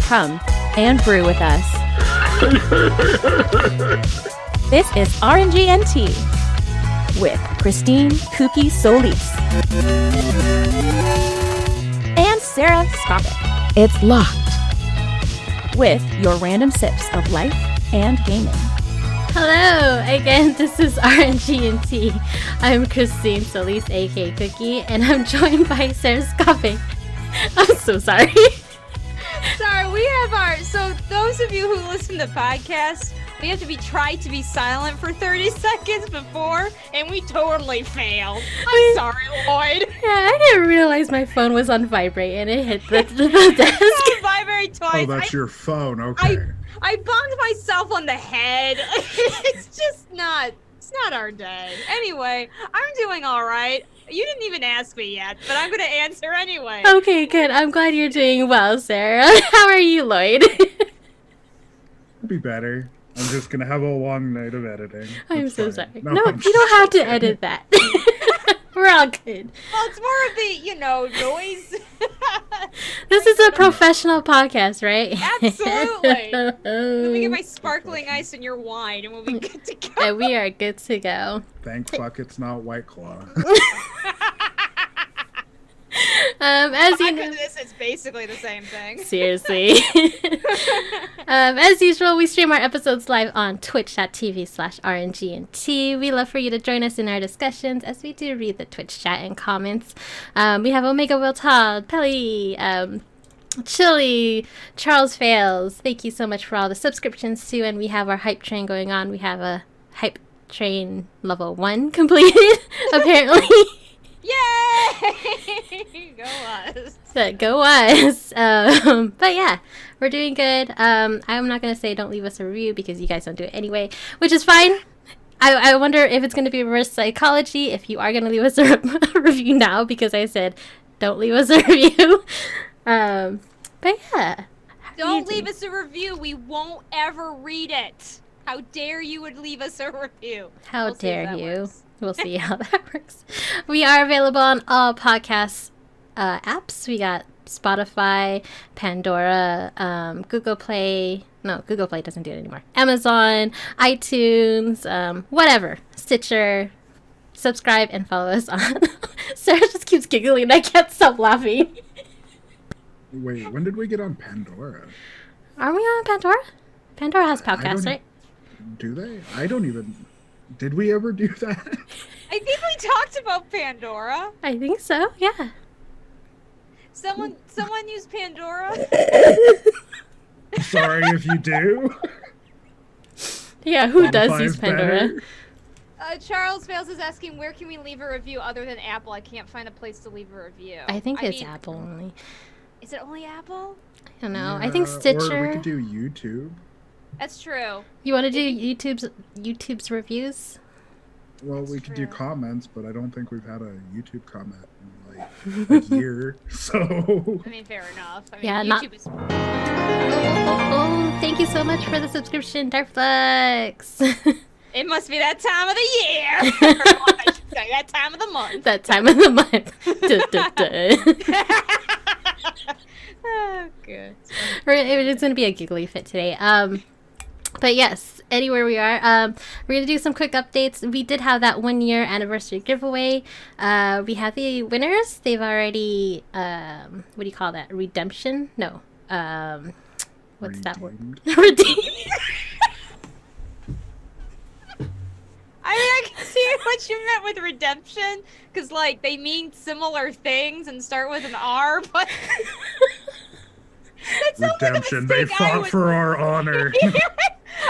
come and brew with us. This is RNGNT with Christine Kooky Solis and Sarah Scopic. It's locked. With your random sips of life and gaming. Hello, again, this is RNGNT. I'm Christine Solis, aka Cookie, and I'm joined by Sarah Scopic. I'm so sorry. Sorry, we have so those of you who listen to podcasts, we have to try to be silent for 30 seconds before, and we totally failed. I'm sorry, Lloyd. Yeah, I didn't realize my phone was on vibrate and it hit the desk. It vibrated twice. Oh, that's your phone. Okay. I bumped myself on the head. It's just not. It's not our day. Anyway, I'm doing all right. You didn't even ask me yet, but I'm going to answer anyway. Okay, good. I'm glad you're doing well, Sarah. How are you, Lloyd? It'll be better. I'm just going to have a long night of editing. I'm so fine. sorry. No, No, you don't have to edit that. We're all good. Well, it's more of the, noise. This is a professional podcast, right? Absolutely. Let me get my sparkling ice and your wine, and we'll be good to go. And we are good to go. Thank fuck it's not White Claw. As you know, This is basically the same thing. seriously. As usual, we stream our episodes live on twitch.tv/RNGNT. We love for you to join us in our discussions as we do read the Twitch chat and comments. We have Omega Will Todd, Pelly, Chili, Charles Fails. Thank you so much for all the subscriptions too, and we have our hype train going on. We have a hype train level 1 completed, apparently. Yay! Go us. Go us. But yeah, we're doing good. I'm not going to say don't leave us a review because you guys don't do it anyway, which is fine. I wonder if it's going to be reverse psychology if you are going to leave us a review now because I said don't leave us a review. But yeah. Don't leave us a review. We won't ever read it. How dare you would leave us a review. How dare you. We'll see how that works. We are available on all podcast apps. We got Spotify, Pandora, Google Play. No, Google Play doesn't do it anymore. Amazon, iTunes, whatever. Stitcher. Subscribe and follow us on. Sarah just keeps giggling and I can't stop laughing. Wait, when did we get on Pandora? Are we on Pandora? Pandora has podcasts, right? Do they? I don't even... Did we ever do that? I think we talked about Pandora. I think so, yeah. Someone use Pandora? Sorry if you do. Yeah, who does use Pandora? Better. Charles Fails is asking, where can we leave a review other than Apple? I can't find a place to leave a review. I think it's Apple only. Is it only Apple? I don't know. Yeah, I think Stitcher. Or we could do YouTube. That's true. You want to do YouTube's reviews? Well, we could do comments, but I don't think we've had a YouTube comment in like a year. So. I mean, fair enough. I mean, Yeah, YouTube is. Oh, thank you so much for the subscription, Darkflex. It must be that time of the year. Or I should say, that time of the month. That time of the month. Oh, good. It's going to be a giggly fit today. But yes, anywhere we are, we're going to do some quick updates. We did have that 1-year anniversary giveaway. We have the winners. They've already, what do you call that? Redemption? No. What's that word? Redeemed. I mean, I can see what you meant with redemption, because, like, they mean similar things and start with an R, but... Redemption, they fought for our honor.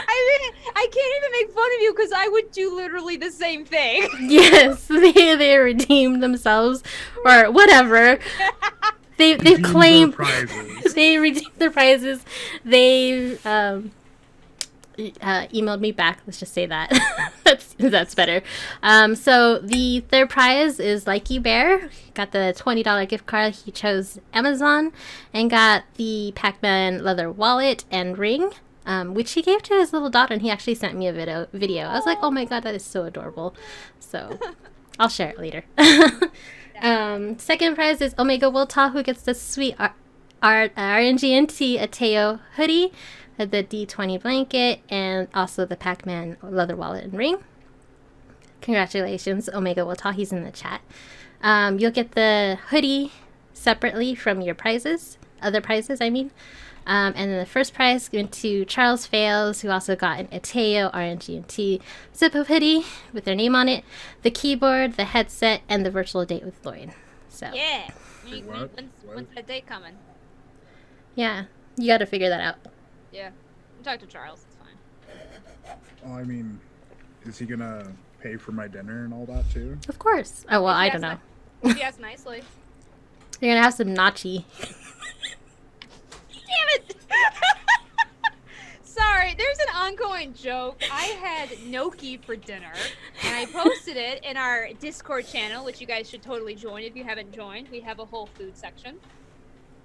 I mean, I can't even make fun of you, because I would do literally the same thing. Yes, they redeemed themselves, or whatever. They've claimed... They redeemed their prizes. They, emailed me back. Let's just say that. that's better. So the third prize is Likey Bear. Got the $20 gift card. He chose Amazon and got the Pac-Man leather wallet and ring, which he gave to his little daughter, and he actually sent me a video. I was like, oh my god, that is so adorable. So I'll share it later. Second prize is Omega Wilta, who gets the sweet our RNGNT Ateo hoodie, the D20 blanket, and also the Pac-Man leather wallet and ring. Congratulations, Omega Wata. He's in the chat. You'll get the hoodie separately from your prizes, other prizes, I mean. And then the first prize went to Charles Fails, who also got an Ateo RNGNT zip-up hoodie with their name on it, the keyboard, the headset, and the virtual date with Lloyd. So Yeah. What? When's that date coming? yeah, you got to figure that out. Yeah. Talk to Charles. It's fine. Well, I mean, is he gonna pay for my dinner and all that too? Of course. Oh well, I don't know. If you ask nicely. You're gonna have some nachi. Damn it! Sorry, there's an ongoing joke. I had gnocchi for dinner, and I posted it in our Discord channel, which you guys should totally join if you haven't joined. We have a whole food section.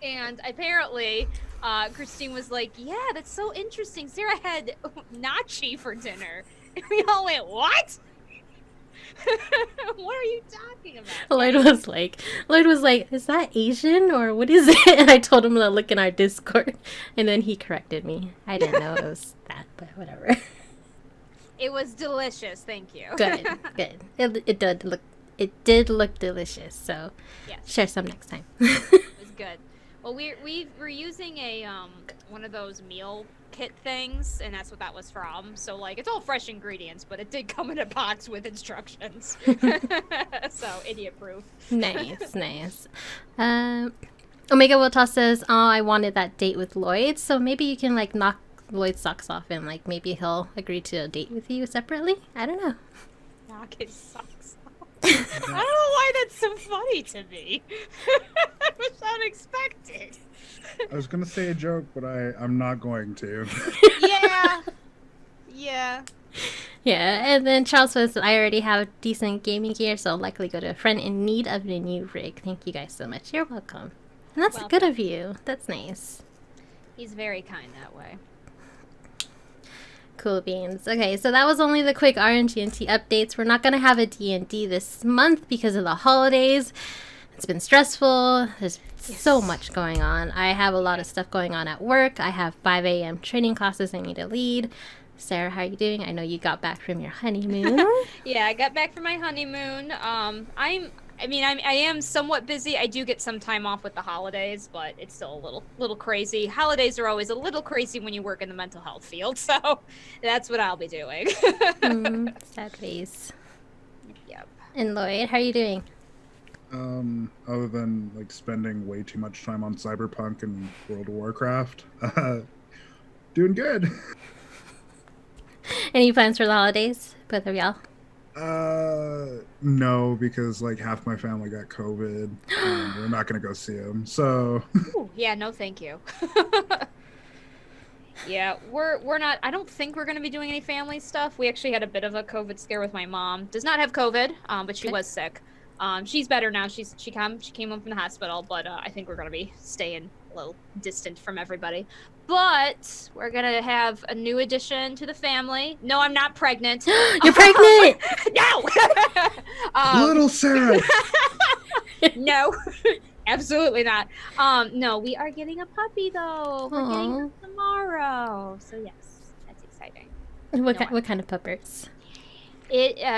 And apparently, Christine was like, yeah, that's so interesting. Sarah had nachi for dinner. And we all went, what? What are you talking about? Lloyd was like, is that Asian or what is it? And I told him to look in our Discord, and then he corrected me. I didn't know it was that, but whatever. It was delicious, thank you. Good. It did look delicious. So Yes. share some next time. It was good. Well, we're using a one of those meal kit things, and that's what that was from. So like, it's all fresh ingredients, but it did come in a box with instructions. So idiot proof. Nice. Omega Wilta says, "Oh, I wanted that date with Lloyd, so maybe you can like knock Lloyd's socks off, and like maybe he'll agree to a date with you separately. I don't know." Knock his socks off. I don't know why that's so funny to me. It was unexpected. I was gonna say a joke, but I'm not going to. Yeah. Yeah, and then Charles says, "I already have decent gaming gear, so I'll likely go to a friend in need of a new rig. Thank you guys so much. You're welcome." And that's good of you. That's nice. He's very kind that way. Cool beans. Okay, so that was only the quick RNGNT updates. We're not going to have a D&D this month because of the holidays. It's been stressful. There's so much going on. I have a lot of stuff going on at work. I have 5 a.m. training classes I need to lead. Sarah, how are you doing? I know you got back from your honeymoon. Yeah, I got back from my honeymoon. I am somewhat busy. I do get some time off with the holidays, but it's still a little crazy. Holidays are always a little crazy when you work in the mental health field, so that's what I'll be doing. Sad face. Yep. And Lloyd, how are you doing? Other than like spending way too much time on Cyberpunk and World of Warcraft, doing good. Any plans for the holidays, both of y'all? No, because like half my family got COVID, and we're not gonna go see them. So. Ooh, yeah, no, thank you. Yeah, we're not. I don't think we're gonna be doing any family stuff. We actually had a bit of a COVID scare with my mom. Does not have COVID, but she was sick. She's better now. She came home from the hospital, but I think we're gonna be staying a little distant from everybody. But we're gonna have a new addition to the family. No, I'm not pregnant. You're pregnant! No! Little Sarah! No, absolutely not. No, we are getting a puppy though. We're getting her tomorrow. So yes, that's exciting. What kind of puppers?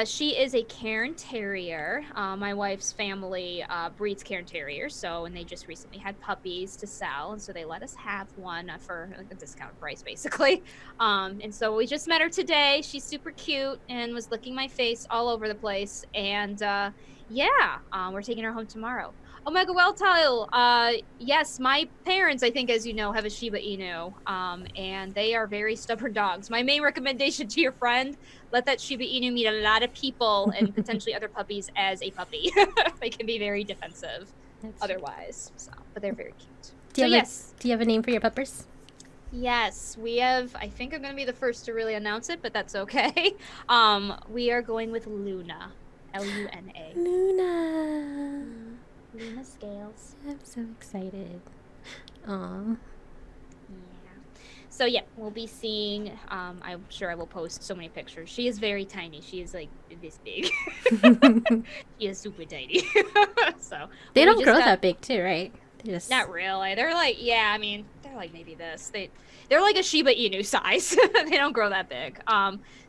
She is a Cairn Terrier. My wife's family breeds Cairn Terriers, and they just recently had puppies to sell, and so they let us have one for like a discount price, basically. And so we just met her today. She's super cute and was licking my face all over the place. And we're taking her home tomorrow. Omega Welltile, yes, my parents, I think, as you know, have a Shiba Inu, and they are very stubborn dogs. My main recommendation to your friend, let that Shiba Inu meet a lot of people and potentially other puppies as a puppy. They can be very defensive otherwise, but they're very cute. Do you have a name for your puppers? Yes, we have. I think I'm going to be the first to really announce it, but that's okay. We are going with Luna, Luna. Luna Scales. I'm so excited. Aw. Yeah. So yeah, we'll be seeing. I'm sure I will post so many pictures. She is very tiny. She is like this big. She is super tiny. So they don't grow that big too, right? Just Not really. They're like, yeah, I mean, they're like maybe this. They're like a Shiba Inu size. They don't grow that big.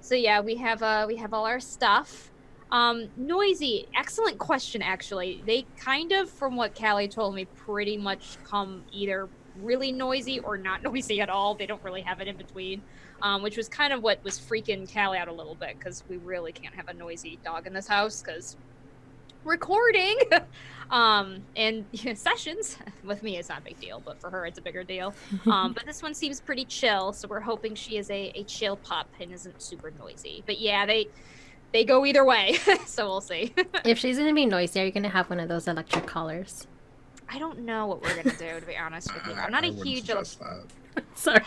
So yeah, we have all our stuff. Noisy. Excellent question, actually. They kind of, from what Callie told me, pretty much come either really noisy or not noisy at all. They don't really have it in between. Which was kind of what was freaking Callie out a little bit, because we really can't have a noisy dog in this house, because recording and sessions with me is not a big deal, but for her it's a bigger deal. But this one seems pretty chill, so we're hoping she is a chill pup and isn't super noisy. But yeah, they go either way. So we'll see. if she's gonna be noisy, are you gonna have one of those electric collars? I don't know what we're gonna do, to be honest with you. I'm not a huge Sorry.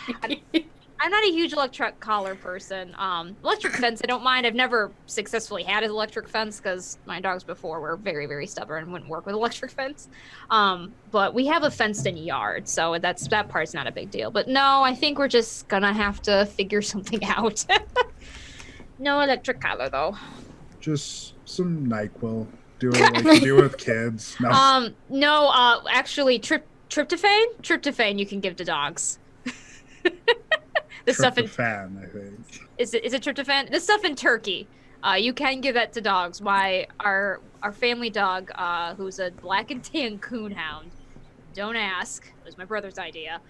I'm not a huge electric collar person. Electric fence, I don't mind. I've never successfully had an electric fence because my dogs before were very, very stubborn and wouldn't work with electric fence. But we have a fenced-in yard, so that part's not a big deal. But no, I think we're just gonna have to figure something out. No electric collar, though. Just some NyQuil. Do it like you do with kids. No. Actually, tryptophan? Tryptophan you can give to dogs. The stuff in fan, I think. Is it tryptophan? The stuff in Turkey. You can give that to dogs. Our family dog, who's a black and tan coonhound. Don't ask. It was my brother's idea.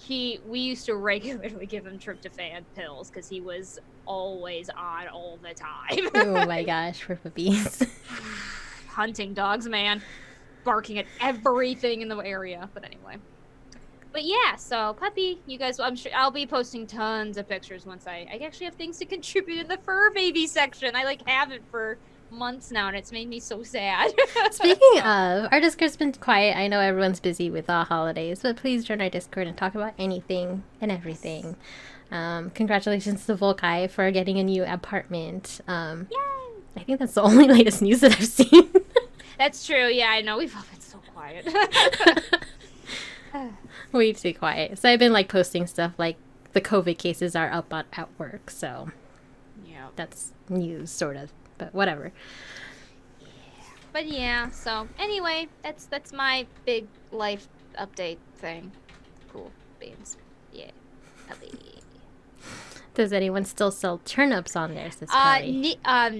We used to regularly give him tryptophan pills because he was always on all the time. Oh my gosh, for puppies. Hunting dogs, man. Barking at everything in the area. But anyway. But yeah, so puppy, you guys, I'm sure I'll be posting tons of pictures once I actually have things to contribute in the fur baby section. I have it for months now, and it's made me so sad. Speaking of, our Discord's been quiet. I know everyone's busy with the holidays, but please join our Discord and talk about anything and everything. Congratulations to Volkai for getting a new apartment. Yay! I think that's the only latest news that I've seen. That's true. Yeah, I know. We've all been so quiet. Way too quiet. So I've been posting stuff like the COVID cases are up at work. So yeah, that's news sort of, but whatever. Yeah. But yeah. So anyway, that's my big life update thing. Cool beans. Yeah. Puppy. Does anyone still sell turnips on there?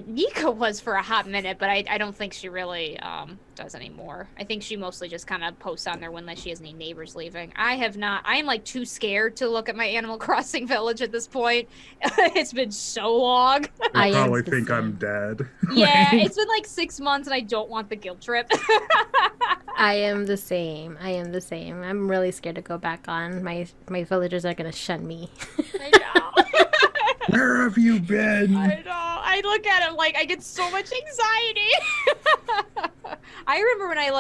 Nika was for a hot minute, but I don't think she really does anymore. I think she mostly just kind of posts on there when she has any neighbors leaving. I have not. I am too scared to look at my Animal Crossing village at this point. It's been so long. I probably think I'm dead. Yeah, it's been 6 months, and I don't want the guilt trip. I am the same. I'm really scared to go back on. My villagers are gonna shun me. I know. Where have you been? I know. I look at him I get so much anxiety. I remember when I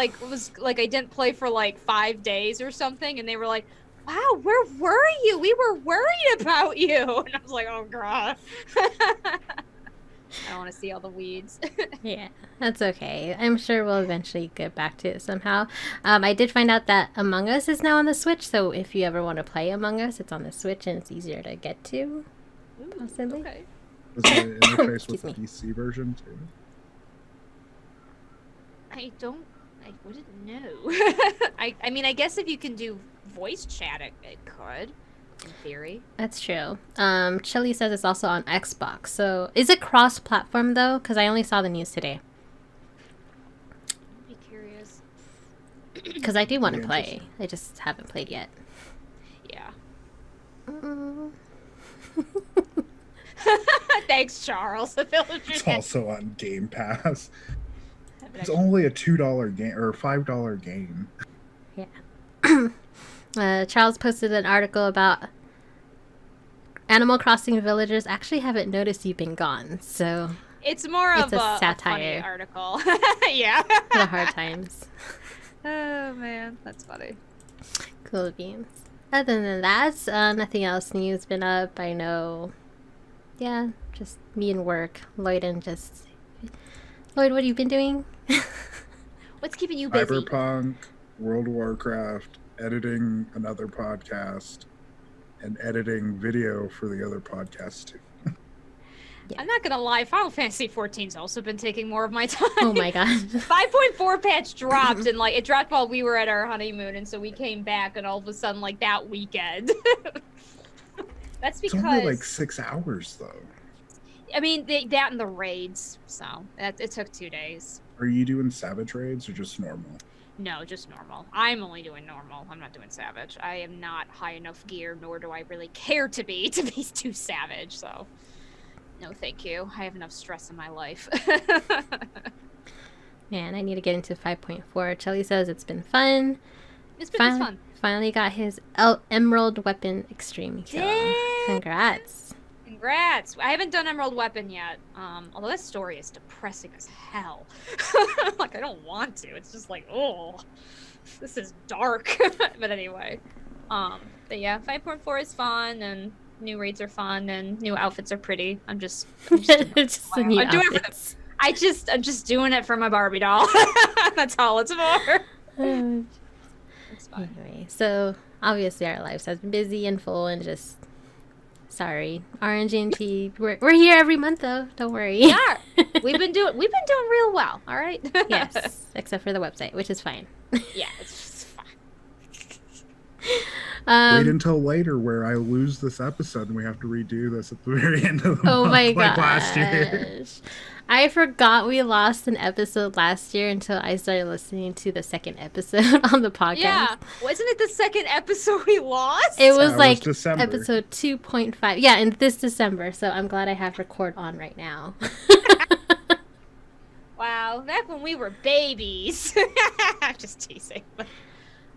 I didn't play for 5 days or something, and they were like, "Wow, where were you? We were worried about you." And I was like, "Oh god." I don't want to see all the weeds. Yeah, that's okay. I'm sure we'll eventually get back to it somehow. I did find out that Among Us is now on the Switch, so if you ever want to play Among Us, it's on the Switch and it's easier to get to. Possibly. Okay. Is the interface with the PC version too? I wouldn't know. I mean, I guess if you can do voice chat, it could, in theory. That's true. Chili says it's also on Xbox. So is it cross-platform though? Because I only saw the news today. I'd be curious. Because I do want to play. I just haven't played yet. Yeah. Mm-mm. Thanks, Charles. It's also on Game Pass. It's only a $2 game or $5 game. Yeah. Charles posted an article about Animal Crossing villagers actually haven't noticed you've been gone, so it's more of a satire funny article. Yeah. The hard times. Oh man, that's funny. Cool beans. Other than that, nothing else new's been up. I know. Yeah, just me and work. Lloyd, what have you been doing? What's keeping you busy? Cyberpunk, World of Warcraft, editing another podcast, and editing video for the other podcast too. Yeah. I'm not gonna lie, Final Fantasy 14's also been taking more of my time. Oh my god. 5.4 patch dropped, and like it dropped while we were at our honeymoon, and so we came back, and all of a sudden, like that weekend. That's because It's only like 6 hours though. I mean that and the raids, so it took 2 days. Are you doing savage raids or just normal? No, just normal. I'm only doing normal. I'm not doing savage. I am not high enough gear, nor do I really care to be too savage. So, no, thank you. I have enough stress in my life. Man, I need to get into 5.4. Chelly says it's been fun. It's fun. Finally got his Emerald Weapon Extreme kill. Dang. Congrats. Congrats. I haven't done Emerald Weapon yet. Although that story is depressing as hell. Like, I don't want to. It's just like, oh, this is dark. But anyway. But yeah, 5.4 is fun, and new raids are fun, and new outfits are pretty. I'm just It's just the new I'm doing it for outfits. I'm just doing it for my Barbie doll. That's all it's for. It's fine. Anyway, so obviously our lives has been busy and full, and just sorry, RNG&T. We're here every month though. Don't worry. Yeah, we've been doing real well. All right. Yes, except for the website, which is fine. Yeah, it's just fine. Wait until later where I lose this episode and we have to redo this at the very end of the Oh month, my like gosh. last year. I forgot we lost an episode last year until I started listening to the second episode on the podcast. Yeah, wasn't it the second episod we lost? It was That was like December. episode 2.5. Yeah, in this December. So I'm glad I have record on right now. Wow, back when we were babies. I'm just teasing.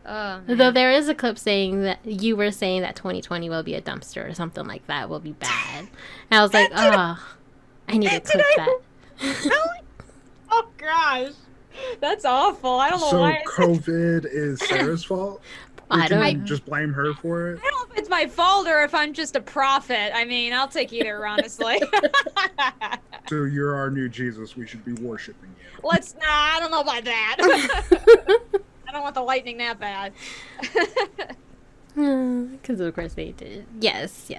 Oh, man. Though there is a clip saying that you were saying that 2020 will be a dumpster or something like that, will be bad. And I was like, oh, I need to clip that. Really? Oh gosh, that's awful. I don't know So why. COVID is Sarah's fault? Or I can don't you know. just blame her for it? I don't know if it's my fault or if I'm just a prophet. I mean, I'll take either, honestly. So you're our new Jesus. We should be worshiping you. I don't know about that. I don't want the lightning that bad. Because of course they did. Yes.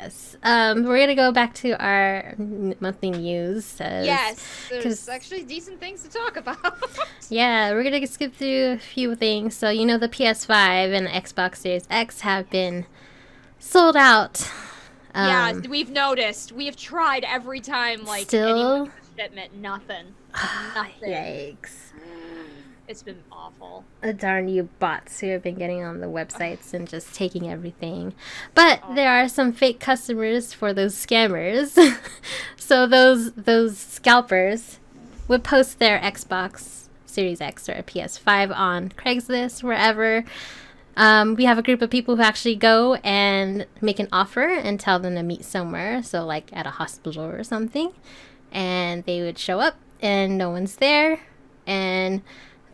We're going to go back to our monthly news. Yes, there's 'cause- actually decent things to talk about. Yeah, we're going to skip through a few things. So, you know, the PS5 and the Xbox Series X have been sold out. Yeah, we've noticed. We have tried every time, like, Still? anyone with a shipment, nothing. Nothing. Yikes. It's been awful. Darn you bots who have been getting on the websites and just taking everything. But there are some fake customers for those scammers. So those scalpers would post their Xbox Series X or a PS5 on Craigslist, wherever. We have a group of people who actually go and make an offer and tell them to meet somewhere. So like at a hospital or something. And they would show up and no one's there. And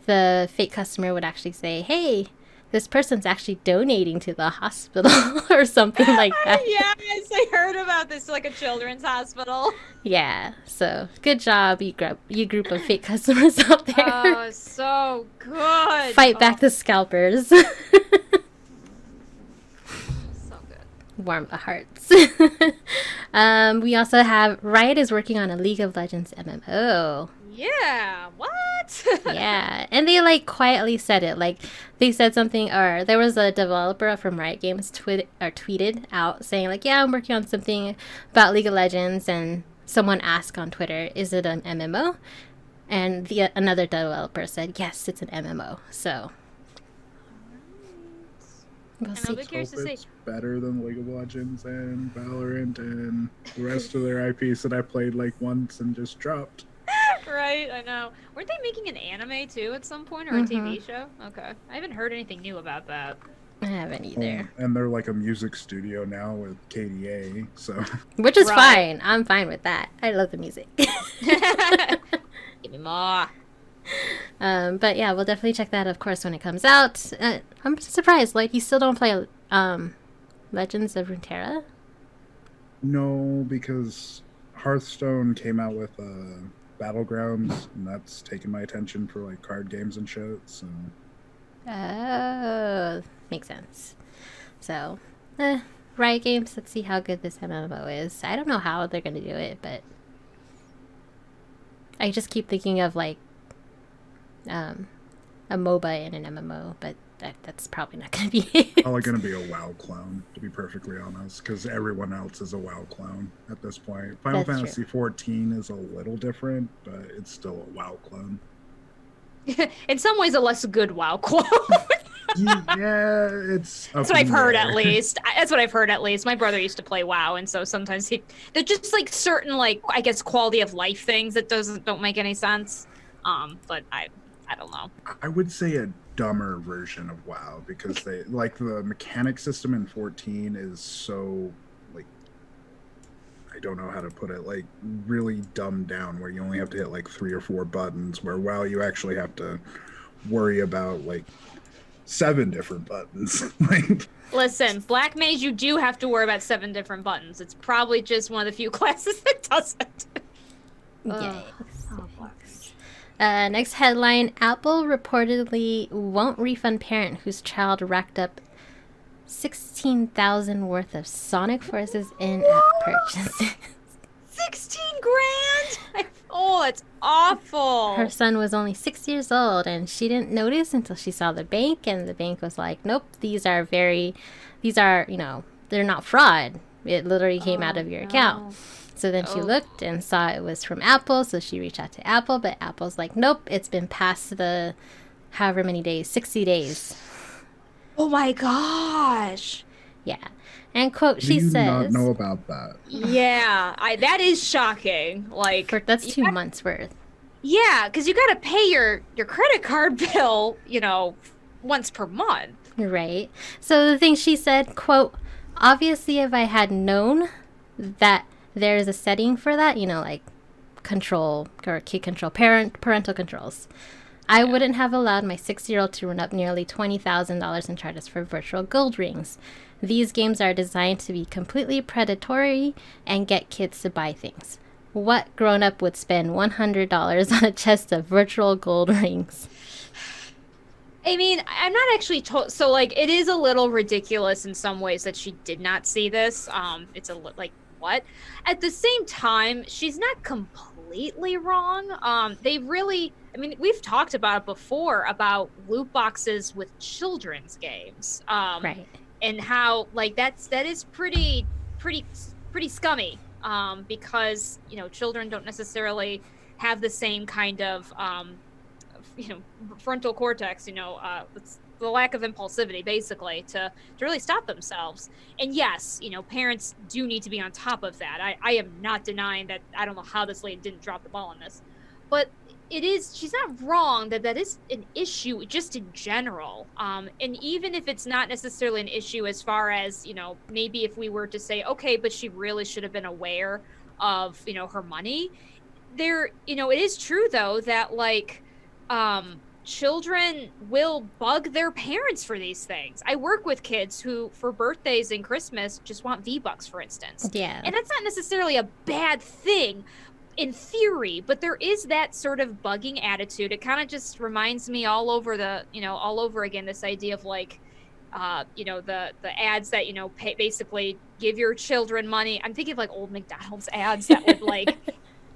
the fake customer would actually say, hey, this person's actually donating to the hospital or something like that. Yes, I heard about this, like a children's hospital. Yeah, so good job, you group of fake customers out there. Oh, so good. Fight back the scalpers. So good. Warm the hearts. We also have Riot is working on a League of Legends MMO. Yeah, what? Yeah, and they like quietly said it. Like they said something, or there was a developer from Riot Games tweeted out saying like, "Yeah, I'm working on something about League of Legends," and someone asked on Twitter, "Is it an MMO?" And another developer said, "Yes, it's an MMO." So we'll And see. I'll be curious to Hope see. it's better than League of Legends and Valorant and the rest of their IPs that I played like once and just dropped. Right, I know. Weren't they making an anime too at some point, or a TV show? Okay, I haven't heard anything new about that. I haven't either, And they're like a music studio now with KDA, so which is Right. fine. I'm fine with that. I love the music. Give me more. But yeah, we'll definitely check that, of course, when it comes out. I'm surprised, like, you still don't play Legends of Runeterra? no, because Hearthstone came out with Battlegrounds, and that's taken my attention for like card games and shit. So Oh, makes sense. So, Riot Games, let's see how good this MMO is. I don't know how they're going to do it, but I just keep thinking of like a MOBA and an MMO, but that's probably not going to be it. Probably going to be a WoW clone, to be perfectly honest, because everyone else is a WoW clone at this point. Final That's Fantasy XIV is a little different, but it's still a WoW clone. In some ways, a less good WoW clone. Yeah, it's. That's what I've heard, at least. That's what I've heard, at least. My brother used to play WoW, and so sometimes they're just like certain, like, I guess, quality of life things that don't make any sense. But I don't know. I would say a dumber version of WoW, because they like the mechanic system in 14 is so, like, I don't know how to put it, like, really dumbed down, where you only have to hit like 3 or 4 buttons, where WoW you actually have to worry about like 7 different buttons. Like, listen, Black Mage, you do have to worry about 7 different buttons. It's probably just one of the few classes that doesn't. Yikes. Next headline, Apple reportedly won't refund parent whose child racked up $16,000 worth of Sonic Forces in-app purchases. 16 grand? Oh, that's awful. Her son was only 6 years old, and she didn't notice until she saw the bank, and the bank was like, nope, these are, they're not fraud. It literally came out of your account. So then she looked and saw it was from Apple, so she reached out to Apple, but Apple's like, nope, it's been past the however many days, 60 days. Oh my gosh. Yeah. And quote, she says... Do you not know about that? Yeah, that is shocking. Like, that's 2 months worth. Yeah, because you got to pay your credit card bill, once per month. Right. So the thing she said, quote, obviously if I had known that there's a setting for that, like control or key control, parental controls, I wouldn't have allowed my 6-year-old to run up nearly $20,000 in charges for virtual gold rings. These games are designed to be completely predatory and get kids to buy things. What grown-up would spend $100 on a chest of virtual gold rings? I mean, I'm not actually told. So, like, it is a little ridiculous in some ways that she did not see this. It's what? At the same time, she's not completely wrong. We've talked about it before, about loot boxes with children's games. Right. And how, like, that is pretty scummy. Because, children don't necessarily have the same kind of, frontal cortex, it's the lack of impulsivity, basically, to really stop themselves. And yes, parents do need to be on top of that. I am not denying that. I don't know how this lady didn't drop the ball on this. But she's not wrong that is an issue just in general. And even if it's not necessarily an issue as far as, maybe if we were to say, okay, but she really should have been aware of, her money. It is true, though, that, like, children will bug their parents for these things. I work with kids who, for birthdays and Christmas, just want V-Bucks, for instance. Yeah. And that's not necessarily a bad thing in theory, but there is that sort of bugging attitude. It kind of just reminds me all over again, this idea of, like, the ads that, basically give your children money. I'm thinking of, like, old McDonald's ads that would, like...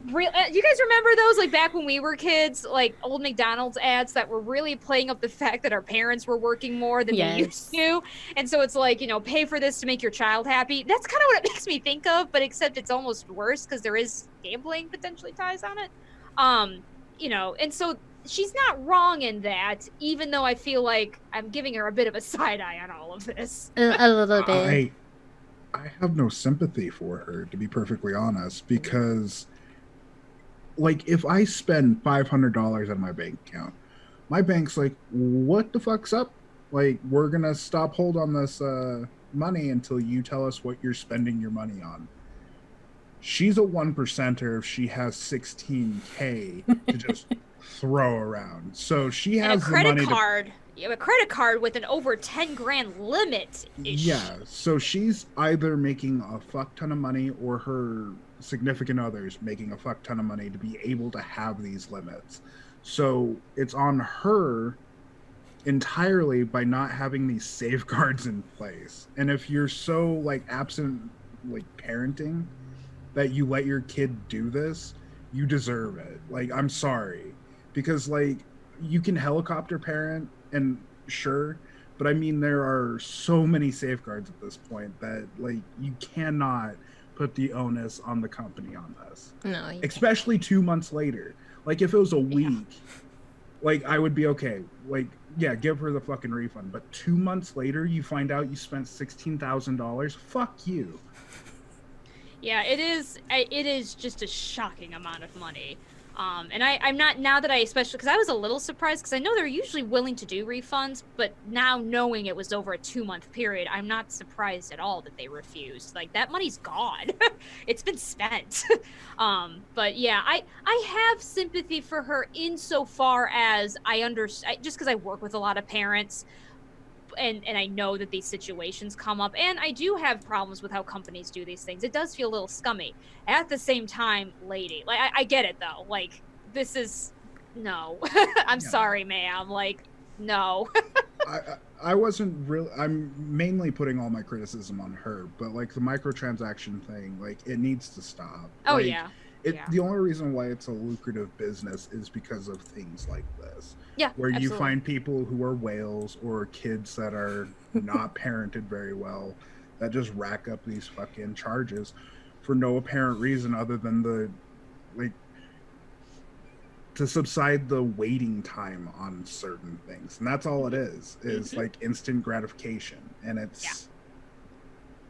you guys remember those, like, back when we were kids, like old McDonald's ads that were really playing up the fact that our parents were working more than they used to, and so it's like, pay for this to make your child happy. That's kind of what it makes me think of, but except it's almost worse because there is gambling potentially ties on it. And so she's not wrong in that, even though I feel like I'm giving her a bit of a side eye on all of this. A little bit. I have no sympathy for her, to be perfectly honest, because, like, if I spend $500 on my bank account, my bank's like, what the fuck's up? Like, we're going to stop hold on this money until you tell us what you're spending your money on. She's a 1%er if she has $16K to just throw around. So she has a credit card. You have a credit card with an over 10 grand limit. Yeah, so she's either making a fuck ton of money or her significant others making a fuck ton of money to be able to have these limits. So it's on her entirely by not having these safeguards in place. And if you're so, like, absent, like, parenting that you let your kid do this, you deserve it. Like, I'm sorry. Because, like, you can helicopter parent, and sure, but I mean, there are so many safeguards at this point that, like, you cannot put the onus on the company on this. No, you Especially 2 months later. Like, if it was a week, like, I would be okay. Like, yeah, give her the fucking refund. But 2 months later, you find out you spent $16,000. Fuck you. Yeah, it is. It is just a shocking amount of money. And I'm not, now that I, especially because I was a little surprised, because I know they're usually willing to do refunds, but now knowing it was over a 2-month period, I'm not surprised at all that they refused. Like, that money's gone. It's been spent. But yeah, I have sympathy for her insofar as I understand, just because I work with a lot of parents. And I know that these situations come up, and I do have problems with how companies do these things. It does feel a little scummy. At the same time, lady, like, I get it though. Like, this is no. I'm sorry, ma'am. Like, no. I wasn't really. I'm mainly putting all my criticism on her, but like the microtransaction thing, like, it needs to stop. Oh, like, yeah. The only reason why it's a lucrative business is because of things like this. Yeah, where absolutely. you find people who are whales or kids that are not parented very well that just rack up these fucking charges for no apparent reason other than the, like, to subside the waiting time on certain things. And that's all it is like instant gratification. And it's,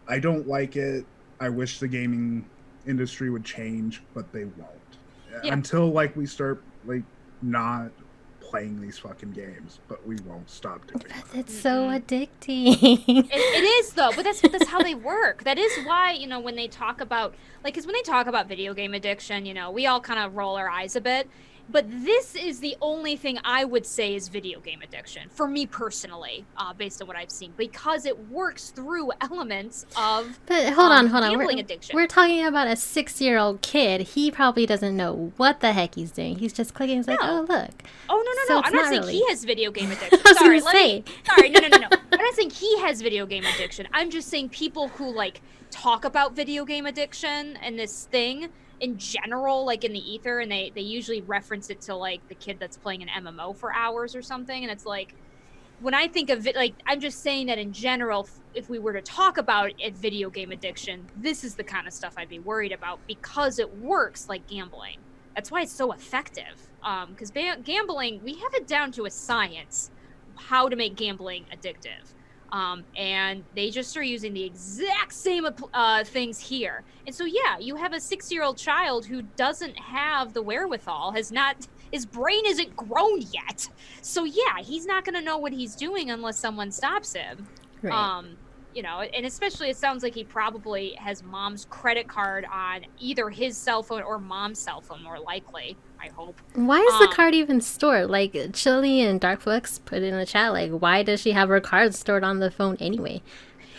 I don't like it. I wish the gaming industry would change, but they won't. Until, like, we start, like, not playing these fucking games, but we won't stop doing it. It's so addicting. It is though, but that's how they work. That is why, you know, when they talk about, like, because when they talk about video game addiction, you know, we all kind of roll our eyes a bit. But this is the only thing I would say is video game addiction for me personally, based on what I've seen, because it works through elements of But hold on. gambling addiction. We're talking about a 6-year-old kid. He probably doesn't know what the heck he's doing. He's just clicking. He's like, oh, look. Oh, no. So I'm not saying really... he has video game addiction. I was Sorry, gonna say. Sorry, no. I'm not saying he has video game addiction. I'm just saying people who, like, talk about video game addiction and this thing in general, like, in the ether, and they usually reference it to, like, the kid that's playing an MMO for hours or something, and it's like, when I think of it, like, I'm just saying that in general, if we were to talk about it, video game addiction, this is the kind of stuff I'd be worried about, because it works like gambling. That's why it's so effective. Because gambling, we have it down to a science, how to make gambling addictive. And they just are using the exact same things here. And so, yeah, you have a 6-year-old child who doesn't have the wherewithal, his brain isn't grown yet. So, yeah, he's not going to know what he's doing unless someone stops him. Right. You know, and especially it sounds like he probably has mom's credit card on either his cell phone or mom's cell phone, more likely, I hope. Why is the card even stored? Like, Chili and Darkflux put in the chat, like, why does she have her card stored on the phone anyway?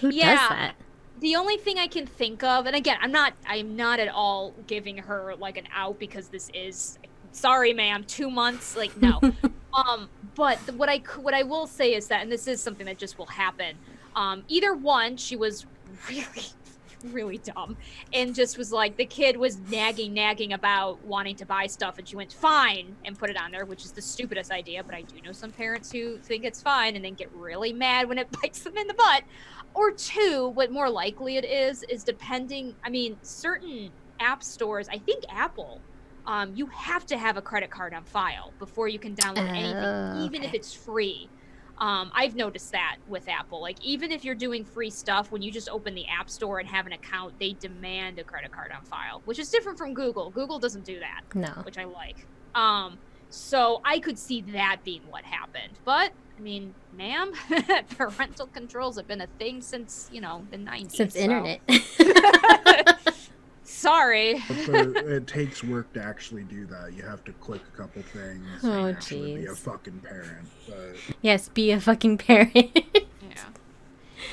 Who does that? The only thing I can think of, and again, I'm not at all giving her, like, an out, because this is, sorry, ma'am, 2 months, like, no. But what I will say is that, and this is something that just will happen, either one, she was really dumb and just was like, the kid was nagging about wanting to buy stuff, and she went fine and put it on there, which is the stupidest idea, but I do know some parents who think it's fine and then get really mad when it bites them in the butt. Or two, what more likely it is depending, I mean, certain app stores, I think Apple, you have to have a credit card on file before you can download anything, even if it's free. I've noticed that with Apple. Like, even if you're doing free stuff, when you just open the App Store and have an account, they demand a credit card on file, which is different from Google. Google doesn't do that, which I like. So I could see that being what happened. But, I mean, ma'am, parental controls have been a thing since, you know, the 90s. Since internet. Sorry. It takes work to actually do that. You have to click a couple things and actually be a fucking parent. But... Yes, be a fucking parent. Yeah.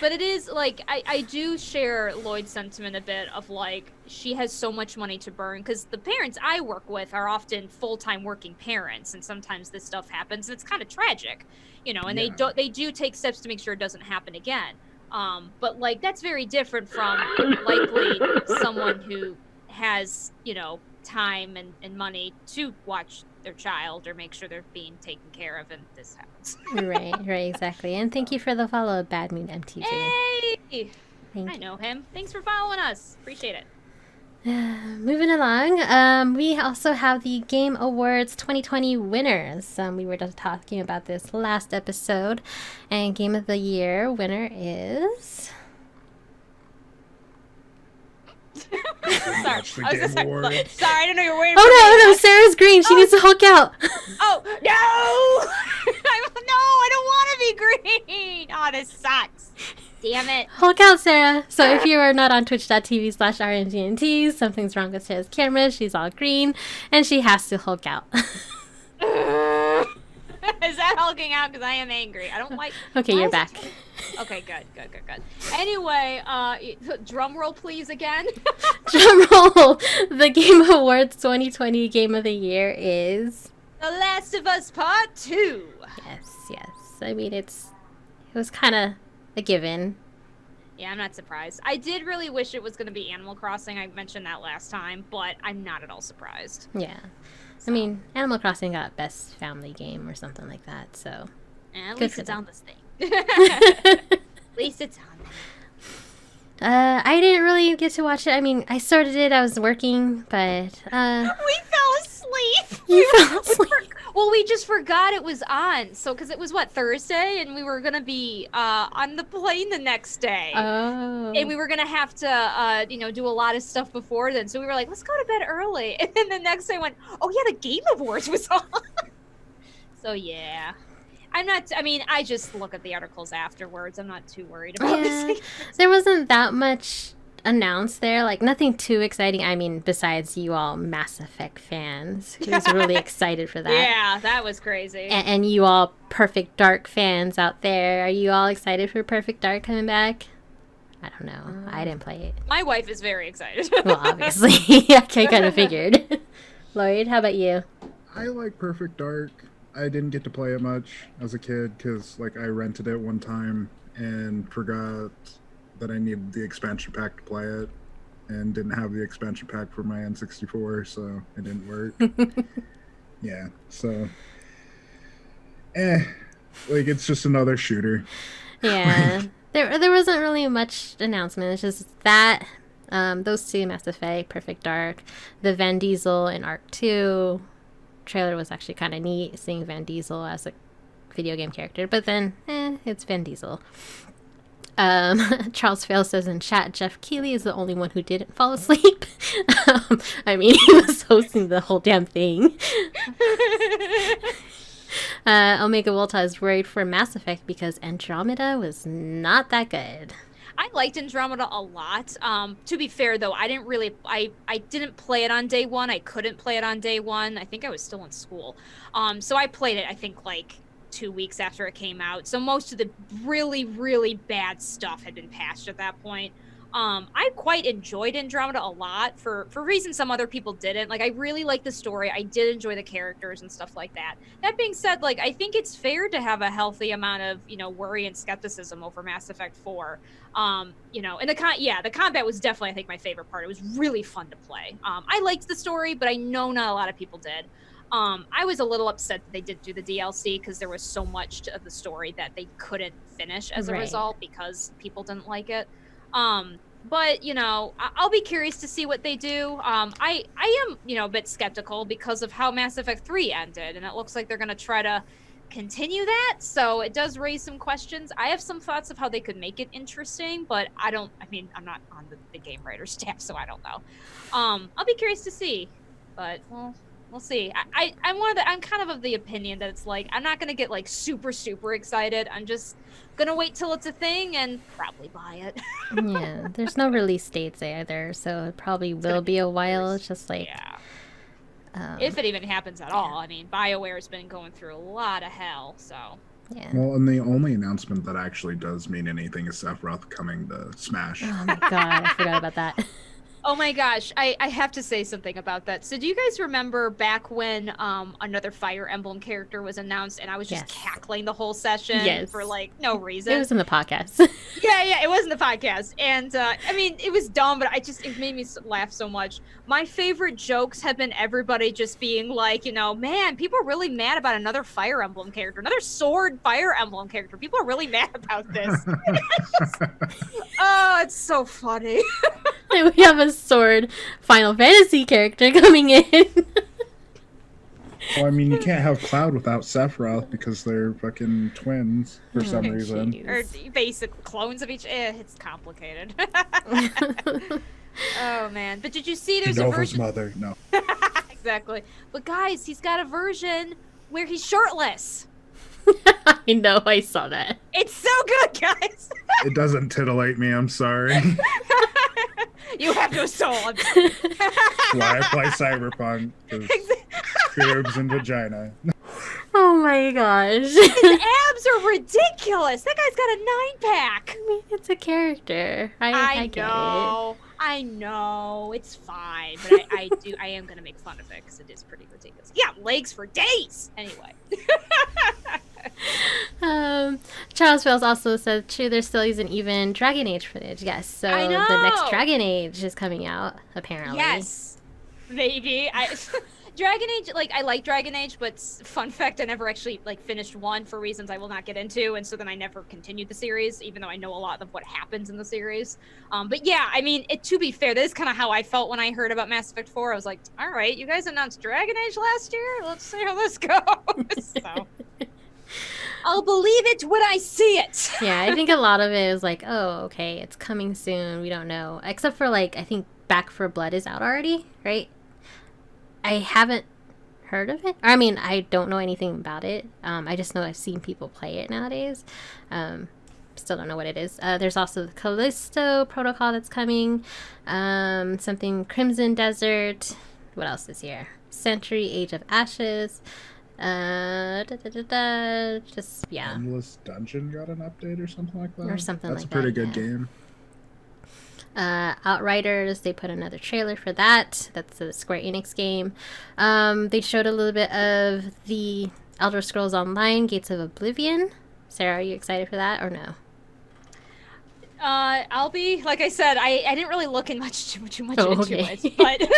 But it is, like, I do share Lloyd's sentiment a bit of, like, she has so much money to burn, because the parents I work with are often full-time working parents, and sometimes this stuff happens, and it's kind of tragic, you know, and they do take steps to make sure it doesn't happen again. But, like, that's very different from likely someone who has, you know, time and money to watch their child or make sure they're being taken care of, and this happens. Right, exactly. And thank you for the follow, Bad Moon MTG. Hey! Thank I you. know him. Thanks for following us. Appreciate it. Moving along, we also have the Game Awards 2020 winners. We were just talking about this last episode, and Game of the Year winner is... Watch the Game Awards. Sorry, I didn't know you were waiting Oh for no, me. Sarah's green. She needs to Hulk out. Oh, no! I don't want to be green! Oh, this sucks. Damn it. Hulk out, Sarah. So if you are not on twitch.tv/RNGNT, something's wrong with Sarah's camera. She's all green, and she has to Hulk out. Is that hulking out? Because I am angry. I don't like... Okay, Why you're is back. it- Okay, good. Anyway, drum roll please again. Drum roll. The Game Awards 2020 Game of the Year is... The Last of Us Part 2. Yes. I mean, it was kind of a given. Yeah, I'm not surprised. I did really wish it was going to be Animal Crossing. I mentioned that last time, but I'm not at all surprised. Yeah. I mean, Animal Crossing got Best Family Game or something like that, so... And at Good least for it's them. on this thing. At least it's on there. I didn't really get to watch it. I mean, I started it, I was working, but... We fell asleep. You fell asleep. Well, we just forgot it was on. So, because it was, Thursday? And we were going to be on the plane the next day. Oh. And we were going to have to, do a lot of stuff before then. So we were like, let's go to bed early. And then the next day went, oh, yeah, the Game Awards was on. So, yeah. I just look at the articles afterwards. I'm not too worried about this. There wasn't that much announced there. Like, nothing too exciting. I mean, besides you all Mass Effect fans. Who was really excited for that. Yeah, that was crazy. And you all Perfect Dark fans out there. Are you all excited for Perfect Dark coming back? I don't know. I didn't play it. My wife is very excited. Well, obviously. I kind of figured. Lloyd, how about you? I like Perfect Dark. I didn't get to play it much as a kid because, I rented it one time and forgot that I needed the expansion pack to play it, and didn't have the expansion pack for my N64, so it didn't work. Yeah, so it's just another shooter. Yeah. There wasn't really much announcement. It's just that those two, Mass Effect, Perfect Dark, the Van Diesel in Arc 2 trailer was actually kind of neat, seeing Van Diesel as a video game character, but then it's Van Diesel. Charles Fail says in chat, Jeff Keighley is the only one who didn't fall asleep. I mean, he was hosting the whole damn thing. Omega Volta is worried for Mass Effect because Andromeda was not that good. I liked Andromeda a lot. To be fair, though, I didn't play it on day one. I couldn't play it on day one. I think I was still in school. So I played it, I think, 2 weeks after it came out. So most of the really, really bad stuff had been patched at that point. I quite enjoyed Andromeda a lot for reasons some other people didn't. I really liked the story. I did enjoy the characters and stuff like that. That being said, I think it's fair to have a healthy amount of, worry and skepticism over Mass Effect 4. And the combat was definitely, I think, my favorite part. It was really fun to play. I liked the story, but I know not a lot of people did. I was a little upset that they did do the DLC because there was so much of the story that they couldn't finish as a result because people didn't like it. But, I'll be curious to see what they do. I am, a bit skeptical because of how Mass Effect 3 ended, and it looks like they're going to try to continue that, so it does raise some questions. I have some thoughts of how they could make it interesting, but I'm not on the game writer staff, so I don't know. I'll be curious to see, but, we'll see. I'm kind of the opinion that it's I'm not going to get super, super excited. I'm just going to wait till it's a thing and probably buy it. Yeah, there's no release dates either, so it probably will be a while. It's just if it even happens at all. I mean, BioWare's been going through a lot of hell, so. Yeah. Well, and the only announcement that actually does mean anything is Sephiroth coming to Smash. Oh my god, I forgot about that. Oh my gosh, I have to say something about that. So do you guys remember back when another Fire Emblem character was announced and I was just cackling the whole session for like no reason? It was in the podcast. Yeah, it was in the podcast. And I mean, it was dumb, but it made me laugh so much. My favorite jokes have been everybody just being like, you know, man, people are really mad about another Fire Emblem character, another Sword Fire Emblem character. People are really mad about this. Oh, it's so funny. We have a Sword Final Fantasy character coming in. Well, I mean, you can't have Cloud without Sephiroth because they're fucking twins for some reason. Or basic clones of each. It's complicated. Oh man! But did you see there's a version? Mother, no. Exactly. But guys, he's got a version where he's shirtless. I know, I saw that. It's so good, guys. It doesn't titillate me. I'm sorry. You have no soul. Why I play Cyberpunk? Boobs and vagina. Oh my gosh. His abs are ridiculous. That guy's got a 9-pack. I mean, it's a character. I get know. it. I know. It's fine. But I am going to make fun of it because it is pretty ridiculous. Yeah, legs for days. Anyway. Charles Wells also said, true, they're still using even Dragon Age footage. Yes, so the next Dragon Age is coming out, apparently. Yes. Maybe. Dragon Age, like, I like Dragon Age, but fun fact, I never actually, like, finished one for reasons I will not get into, and so then I never continued the series, even though I know a lot of what happens in the series. But yeah, I mean, to be fair, that is kind of how I felt when I heard about Mass Effect 4. I was like, all right, you guys announced Dragon Age last year? Let's see how this goes. So, I'll believe it when I see it. Yeah, I think a lot of it is like, oh, okay, it's coming soon, we don't know. Except for, like, I think Back 4 Blood is out already, right? I haven't heard of it. I mean, I don't know anything about it. I just know I've seen people play it nowadays. Still don't know what it is. There's also the Callisto Protocol that's coming. Something Crimson Desert. What else is here? Century, Age of Ashes. Just, yeah. Endless Dungeon got an update or something like that? Or something That's like a pretty that, good game. Outriders, they put another trailer for that. That's a Square Enix game. They showed a little bit of the Elder Scrolls Online, Gates of Oblivion. Sarah, are you excited for that or no? I'll be, like I said, I didn't really look in too much into it, but...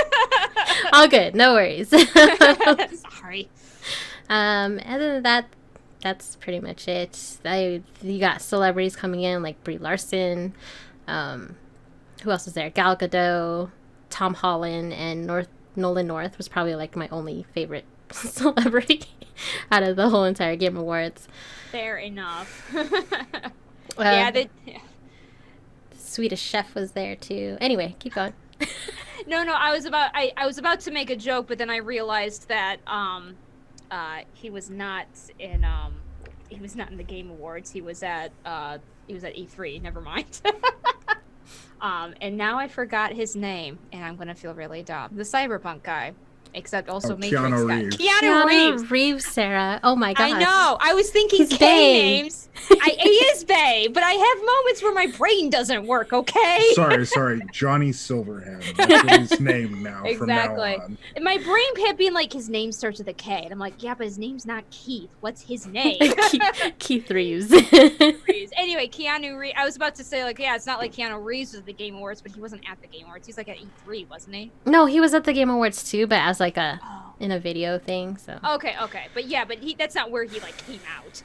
All good, no worries. Sorry. Other than that, that's pretty much it. You got celebrities coming in, like Brie Larson, who else was there? Gal Gadot, Tom Holland, and Nolan North was probably like my only favorite celebrity out of the whole entire Game Awards. Fair enough. The Swedish Chef was there too. Anyway, keep going. No, I was about to make a joke, but then I realized that he was not in the Game Awards. He was at E3. Never mind. And now I forgot his name, and I'm gonna feel really dumb. The Cyberpunk guy, except also Matrix Keanu guy. Reeves. Keanu Reeves, Sarah. Oh my gosh. I know. I was thinking He's K Bae. names. He is Bae, but I have moments where my brain doesn't work. Okay. Sorry, Johnny Silverhand. That's what he's named now. Exactly. From now on. And my brain kept being like, his name starts with a K, and I'm like, yeah, but his name's not Keith. What's his name? Keith Reeves. Anyway, Keanu Reeves. I was about to say, like, yeah, it's not like Keanu Reeves was at the Game Awards, but he wasn't at the Game Awards. He's like at E3, wasn't he? No, he was at the Game Awards too, but as like in a video thing. So. Okay, but that's not where he like came out.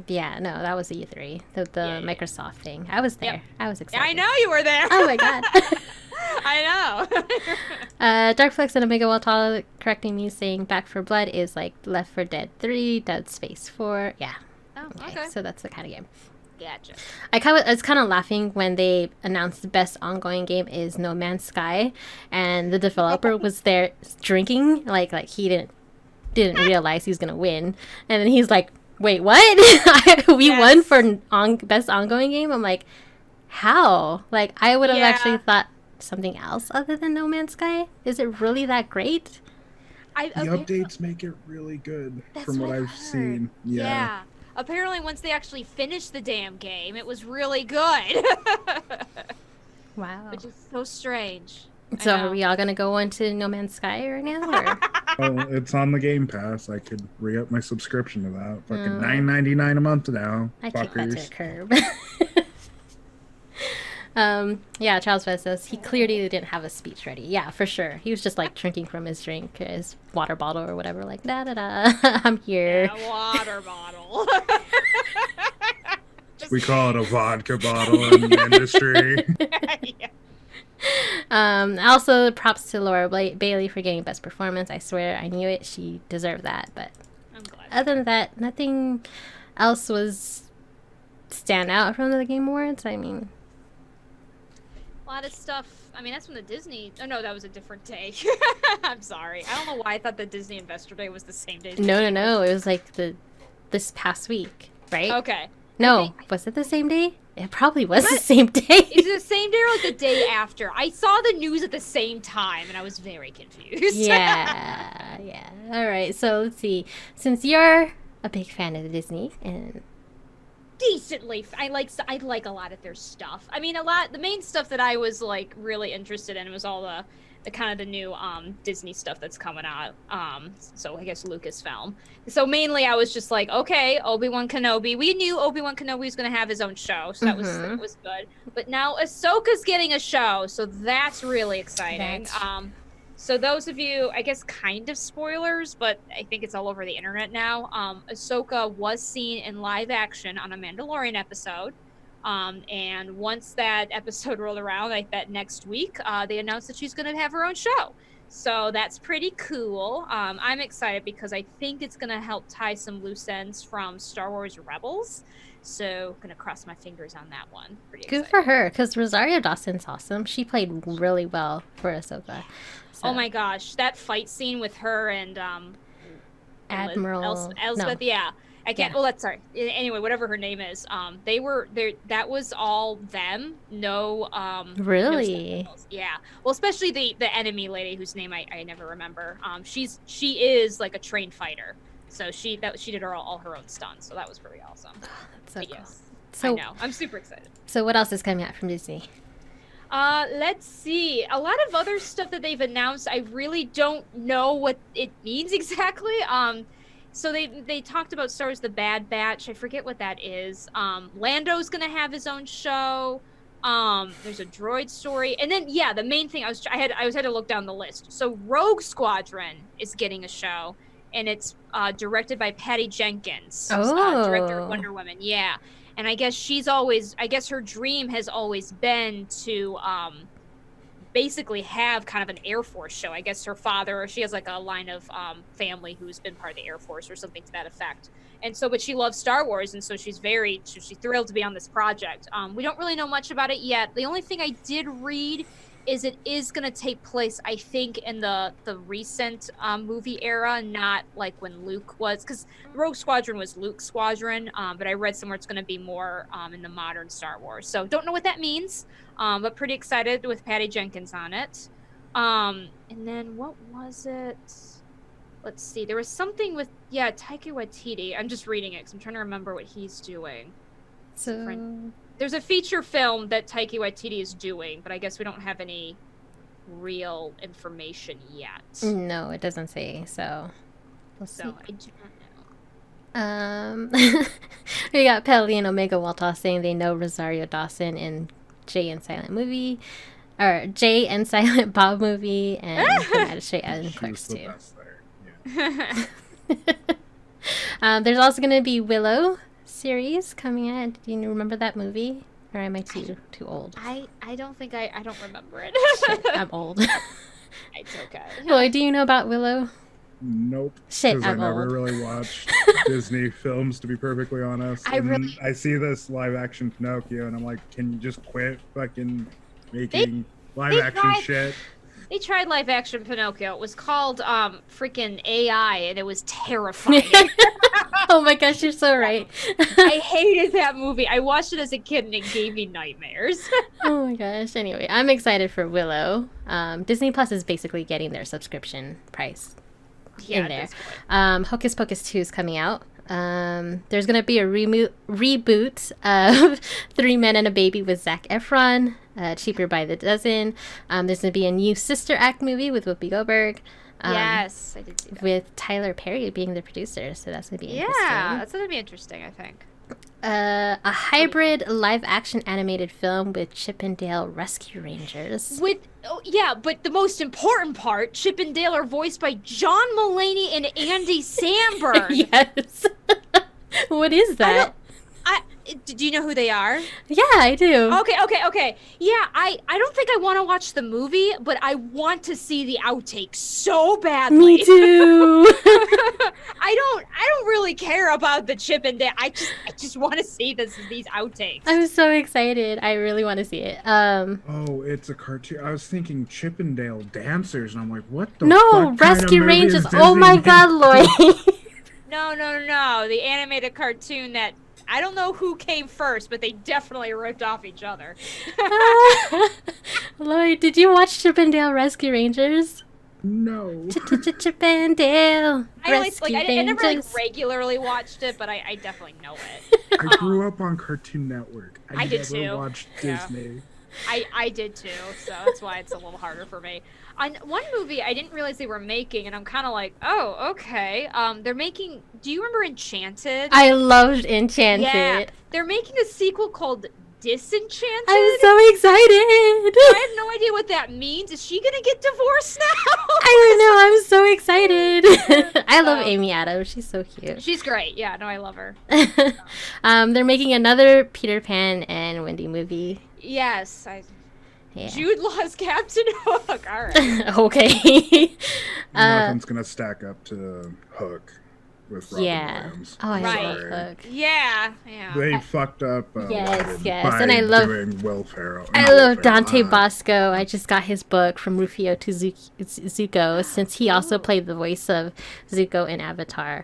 Yeah, no, that was E3, the Microsoft thing. I was there. Yep. I was excited. I know you were there. Oh my god. I know. Darkflex and Omega Waltall correcting me, saying Back 4 Blood is like Left 4 Dead 3, Dead Space 4. Yeah. Oh, okay. So that's the kind of game. Gotcha. I was kind of laughing when they announced the best ongoing game is No Man's Sky, and the developer was there drinking, like he didn't realize he was gonna win, and then he's like, "Wait, what? We won for best ongoing game?" I'm like, "How?" Like I would have actually thought something else other than No Man's Sky. Is it really that great? The updates make it really good from what I've seen. Yeah. Apparently, once they actually finished the damn game, it was really good. Wow. Which is so strange. So I know. are we all gonna go into No Man's Sky right now? Or? Oh, it's on the Game Pass. I could re-up my subscription to that. Fucking $9.99 a month now. I kick that to the Fuckers. curb. Yeah, Charles West says he clearly didn't have a speech ready. Yeah, for sure. He was just like drinking from his drink, his water bottle or whatever, like da da da. I'm here. A water bottle. We call it a vodka bottle in the industry. Yeah. Also, props to Laura Bailey for getting best performance. I swear, I knew it. She deserved that. But I'm glad. other than that, nothing else was stand out from the Game Awards. I mean, A lot of stuff. I mean, that's from the Disney. Oh no, that was a different day. I'm sorry. I don't know why I thought the Disney Investor Day was the same day. as the no. Game Awards. It was like this past week, right? Okay. No, was it the same day? It probably was the same day. Is it the same day or like the day after? I saw the news at the same time and I was very confused. Yeah. All right. So let's see. Since you're a big fan of the Disney and Decently. I like a lot of their stuff. I mean, the main stuff that I was like really interested in was all the kind of the new Disney stuff that's coming out. So I guess Lucasfilm. So mainly I was just like, okay, Obi-Wan Kenobi. We knew Obi-Wan Kenobi was going to have his own show, so that was good. But now Ahsoka's getting a show, so that's really exciting. So those of you, I guess kind of spoilers, but I think it's all over the internet now. Ahsoka was seen in live action on a Mandalorian episode. And once that episode rolled around, like that next week, they announced that she's going to have her own show. So that's pretty cool. I'm excited because I think it's going to help tie some loose ends from Star Wars Rebels. So going to cross my fingers on that one. Pretty good excited. for her, because Rosario Dawson's awesome. She played really well for Ahsoka. So. Oh my gosh, that fight scene with her and Admiral Elspeth, no. yeah. I can't. Yeah. Well, that's sorry. Anyway, whatever her name is, they were there. That was all them. No. Really? No, yeah. Well, especially the enemy lady whose name I never remember. She is like a trained fighter, so she did all her own stunts. So that was pretty awesome. That's so But cool. yes, So, I know. I'm super excited. So what else is coming out from Disney? Let's see. A lot of other stuff that they've announced, I really don't know what it means exactly. So they talked about Star Wars: The Bad Batch. I forget what that is. Lando's gonna have his own show. There's a droid story, and then the main thing I had to look down the list. So Rogue Squadron is getting a show, and it's directed by Patty Jenkins, director of Wonder Woman. Yeah. And I guess her dream has always been to basically have kind of an Air Force show. I guess her father, she has like a line of family who's been part of the Air Force or something to that effect. And so, but she loves Star Wars, and so she's thrilled to be on this project. We don't really know much about it yet. The only thing I did read is it is going to take place, I think, in the recent movie era, not like when Luke was, because Rogue Squadron was Luke's squadron, but I read somewhere it's going to be more in the modern Star Wars. So don't know what that means, but pretty excited with Patty Jenkins on it. And then what was it? Let's see. There was something with, Taika Waititi. I'm just reading it because I'm trying to remember what he's doing. So There's a feature film that Taika Waititi is doing, but I guess we don't have any real information yet. no, it doesn't say. So we'll see. So I do not know. We got Pelly and Omega Waltz saying they know Rosario Dawson in Jay and Silent Bob movie, and the Magistrate and She Clerks was the too. best there. Yeah. There's also going to be Willow series coming out. Do you remember that movie? Or am I too old? I don't think I don't remember it. Shit, I'm old. It's okay. Boy, do you know about Willow? Nope. Shit, 'Cause I I'm never old. really watched Disney films, to be perfectly honest. I see this live action Pinocchio, and I'm like, can you just quit fucking making live action shit? They tried live action Pinocchio. It was called freaking AI, and it was terrifying. Oh my gosh, you're so right. I hated that movie. I watched it as a kid, and it gave me nightmares. Oh my gosh. Anyway, I'm excited for Willow. Disney Plus is basically getting their subscription price in there. That's good. Hocus Pocus 2 is coming out. There's gonna be a reboot of Three Men and a Baby with Zac Efron, cheaper by the dozen. There's gonna be a new Sister Act movie with Whoopi Goldberg. Yes, I did see that. With Tyler Perry being the producer, so that's gonna be interesting. Yeah, that's gonna be interesting, I think. A hybrid live-action animated film with Chip and Dale Rescue Rangers. But the most important part, Chip and Dale are voiced by John Mulaney and Andy Samberg. Yes. What is that? Do you know who they are? Yeah, I do. Okay. Yeah, I don't think I want to watch the movie, but I want to see the outtakes so badly. Me too. I don't really care about the Chip and Dale. I just want to see these outtakes. I'm so excited. I really want to see it. Oh, it's a cartoon. I was thinking Chip and Dale Dancers, and I'm like, what the No, fuck Rescue kind of movie is Rangers. Oh my Disney god, Lloyd. No. The animated cartoon that I don't know who came first, but they definitely ripped off each other. Lloyd, did you watch Chip and Dale Rescue Rangers? No. Chip and Dale I Rescue never Rangers. regularly watched it, but I definitely know it. I grew up on Cartoon Network. I did never too. watched Yeah. Disney. I did too, so that's why it's a little harder for me. On one movie I didn't realize they were making, and I'm kind of like, oh, okay. They're making. Do you remember Enchanted? I loved Enchanted. Yeah, they're making a sequel called Disenchanted. I'm so excited. I have no idea what that means. Is she gonna get divorced now? I don't know. I'm so excited. I love Amy Adams. She's so cute. She's great. Yeah, no, I love her. They're making another Peter Pan and Wendy movie. Yes, Yeah. Jude Law's Captain Hook. All right. Okay. Nothing's gonna stack up to Hook with Robin Yeah. Williams. Oh, I Right. love Hook. Yeah. They fucked up. Yes, by and I love- doing Will Ferrell. I love Dante Bosco. I just got his book from Rufio to Zuko, since he also played the voice of Zuko in Avatar.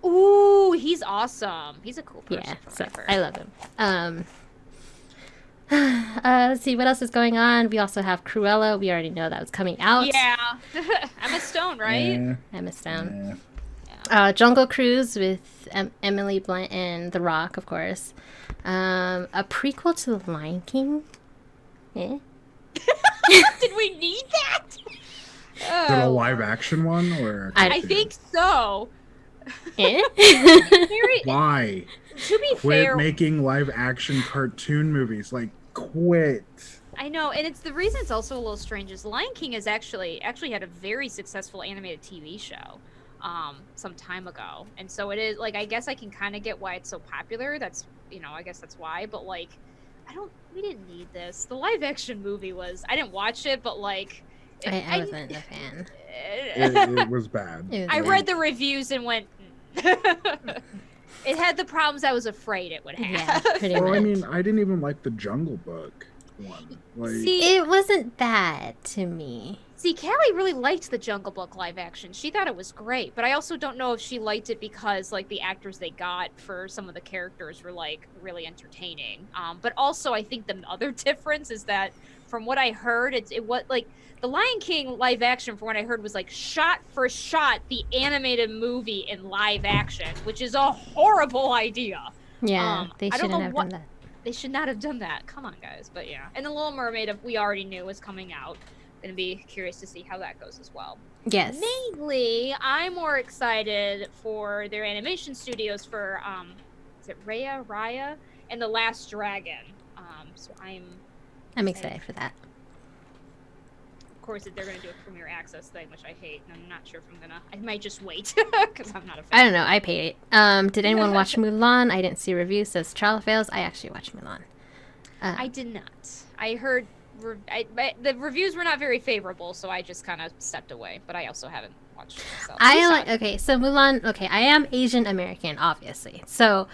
Ooh, he's awesome. He's a cool person. Yeah, for so whatever. I love him. Let's see what else is going on. We also have Cruella. We already know that was coming out. Yeah. Emma Stone, right? Yeah, Emma Stone. yeah. Jungle Cruise with Emily Blunt and The Rock, of course. A prequel to The Lion King. Eh? Did we need that? Is it a live action one or? a I I cartoon? think so. Eh? Very, Why? to be Quit fair, making live action cartoon movies. Like, quit. I know, and it's the reason it's also a little strange is Lion King has actually had a very successful animated TV show some time ago. And so it is like I guess I can kind of get why it's so popular. That's, I guess that's why, but like we didn't need this. The live action movie I didn't watch it, but like I wasn't a fan. It was bad. It was I bad. read the reviews and went it had the problems I was afraid it would have. Yeah, pretty Well, much. I mean, I didn't even like the Jungle Book one. Like, See, It wasn't bad to me. Callie really liked the Jungle Book live action. She thought it was great, but I also don't know if she liked it because like the actors they got for some of the characters were like really entertaining. But also I think the other difference is that from what I heard, it was like the Lion King live action. From what I heard, was like shot for shot the animated movie in live action, which is a horrible idea. Yeah, they I don't shouldn't know have what- done that. They should not have done that. Come on, guys. But yeah, and the Little Mermaid we already knew was coming out. Gonna be curious to see how that goes as well. Yes. Mainly, I'm more excited for their animation studios for is it Raya and The Last Dragon. So I'm excited for that. of course they're gonna do a premiere access thing, which I hate, and I'm not sure if I might just wait because I'm not a fan. I don't know. I paid it. Did anyone watch Mulan? I didn't see reviews. Says trial fails. I actually watched Mulan. I did not. I heard the reviews were not very favorable, so I just kind of stepped away. But I also haven't watched it myself. You saw it. Okay, so Mulan. Okay, I am Asian American, obviously. So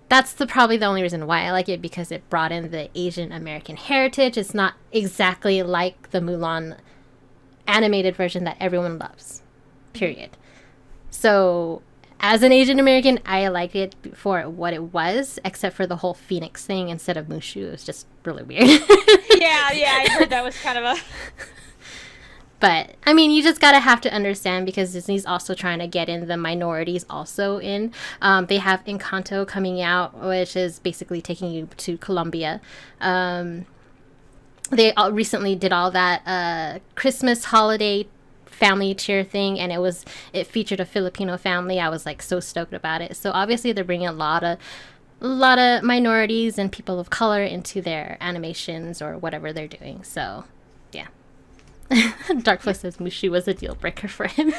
that's probably the only reason why I like it, because it brought in the Asian American heritage. It's not exactly like the Mulan animated version that everyone loves. Period. So as an Asian American, I liked it for what it was, except for the whole Phoenix thing instead of Mushu. It was just really weird. Yeah, I heard that was kind of a. But I mean, you just gotta have to understand because Disney's also trying to get in the minorities also in. They have Encanto coming out, which is basically taking you to Colombia. They recently did all that Christmas holiday family cheer thing, and it featured a Filipino family. I was like so stoked about it. So obviously they're bringing a lot of minorities and people of color into their animations or whatever they're doing. So yeah. Darkflow says Mushu was a deal breaker for him.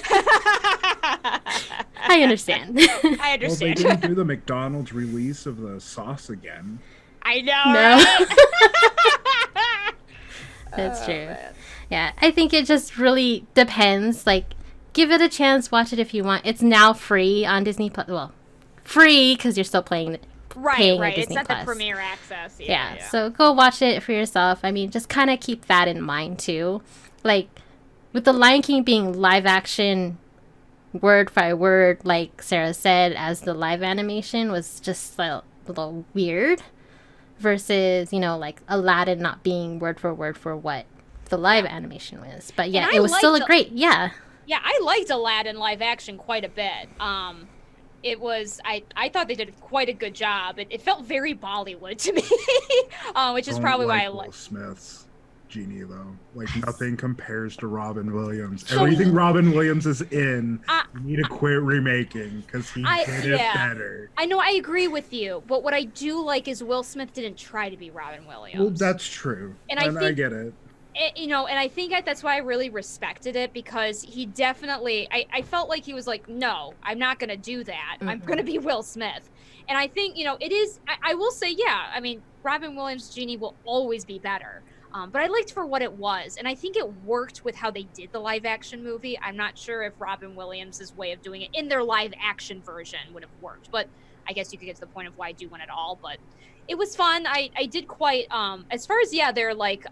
I understand. I Well, understand. they didn't do the McDonald's release of the sauce again. I know. No. Right? That's Oh, true. man. Yeah, I think it just really depends. Like, give it a chance, watch it if you want. It's now free on Disney Plus. Well, free because you're still paying Right. It's Disney not Plus. the premiere access. Yeah, so go watch it for yourself. I mean, just kind of keep that in mind too. Like, with The Lion King being live action, word by word, like Sarah said, as the live animation was just a little weird. Versus, like Aladdin not being word for what the live animation was. But yeah, And I it was still liked a great, Yeah, I liked Aladdin live action quite a bit. It was I thought they did quite a good job. It felt very Bollywood to me, which is Don't probably why I Will like. Smith's genie though. Like nothing compares to Robin Williams. So- Everything Robin Williams is in, I- you need to quit remaking because he did it better. I know, I agree with you, but what I do like is Will Smith didn't try to be Robin Williams. Well, that's true, And and I I think- get it. And I think that's why I really respected it, because he definitely, I felt like he was like, no, I'm not going to do that. I'm going to be Will Smith. And I think, it is, I will say, yeah, I mean, Robin Williams' Genie will always be better. But I liked for what it was. And I think it worked with how they did the live action movie. I'm not sure if Robin Williams' way of doing it in their live action version would have worked. But I guess you could get to the point of why do one at all. But it was fun. I did quite, as far as, their like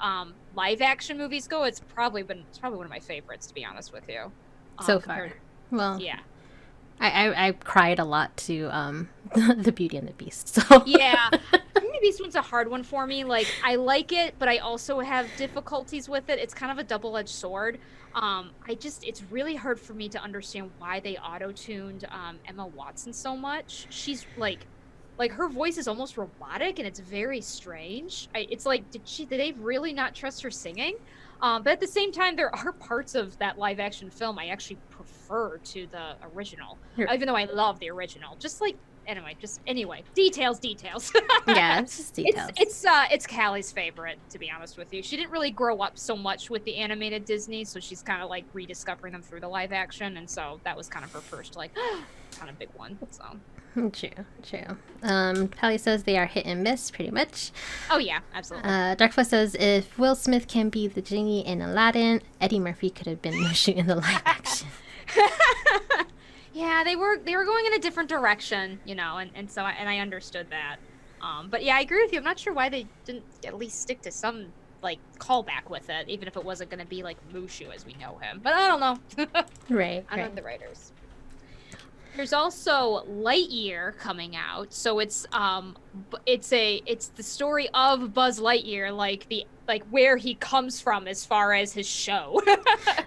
live action movies go, it's probably one of my favorites, to be honest with you. so far. Well, Yeah. I cried a lot to the Beauty and the Beast. So Yeah. Beauty and the Beast one's a hard one for me. Like, I like it, but I also have difficulties with it. It's kind of a double-edged sword. It's really hard for me to understand why they auto-tuned Emma Watson so much. She's like her voice is almost robotic, and it's very strange. It's like, did they really not trust her singing? But at the same time, there are parts of that live action film I actually prefer to the original, even though I love the original. Anyway, details. yeah, it's just details. It's Callie's favorite, to be honest with you. She didn't really grow up so much with the animated Disney, so she's kind of like rediscovering them through the live action, and so that was kind of her first like kind of big one. So. True. Callie says they are hit and miss, pretty much. Oh yeah, absolutely. Darkflow says if Will Smith can be the genie in Aladdin, Eddie Murphy could have been Mushu in the live action. Yeah, they were going in a different direction, and so I understood that. But yeah, I agree with you. I'm not sure why they didn't at least stick to some like callback with it, even if it wasn't going to be like Mushu as we know him. But I don't know. Right. I'm not the writers. There's also Lightyear coming out, so it's the story of Buzz Lightyear, like where he comes from as far as his show.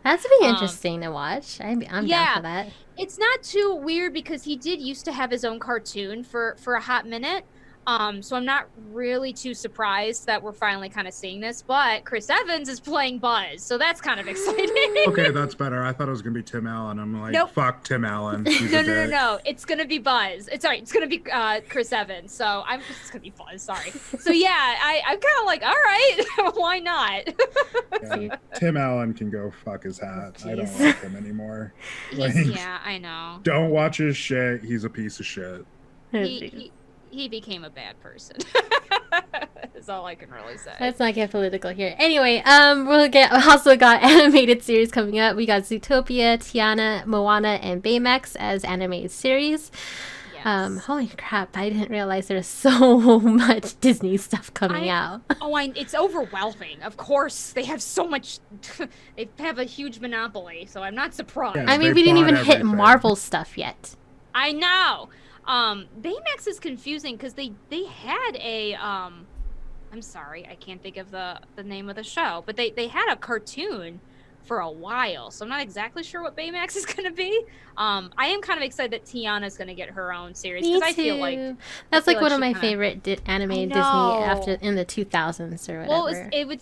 That's be interesting to watch. I'm down for that. It's not too weird because he did used to have his own cartoon for a hot minute. So I'm not really too surprised that we're finally kind of seeing this, but Chris Evans is playing Buzz, so that's kind of exciting. Okay, that's better. I thought it was gonna be Tim Allen. I'm like, Nope. fuck Tim Allen. He's a dick. No. It's gonna be Buzz. It's gonna be Chris Evans. So it's gonna be Buzz. Sorry. So yeah, I'm kind of like, all right, why not? Yeah, Tim Allen can go fuck his hat. I don't Jeez. like him anymore. Like, Yeah, I know. don't watch his shit. He's a piece of shit. He became a bad person. Is all I can really say. Let's not get political here. Anyway, also got animated series coming up. We got Zootopia, Tiana, Moana, and Baymax as animated series. Yes. Holy crap! I didn't realize there's so much Disney stuff coming out. It's overwhelming. Of course, they have so much. They have a huge monopoly, so I'm not surprised. Yeah. I mean, They we didn't bought even hit everything. Marvel stuff yet. I know. Baymax is confusing because they had a I'm sorry, I can't think of the name of the show, but they had a cartoon for a while, so I'm not exactly sure what Baymax is going to be. I am kind of excited that Tiana's going to get her own series because I feel like that's like one of my favorite animated Disney after in the 2000s or whatever. Well,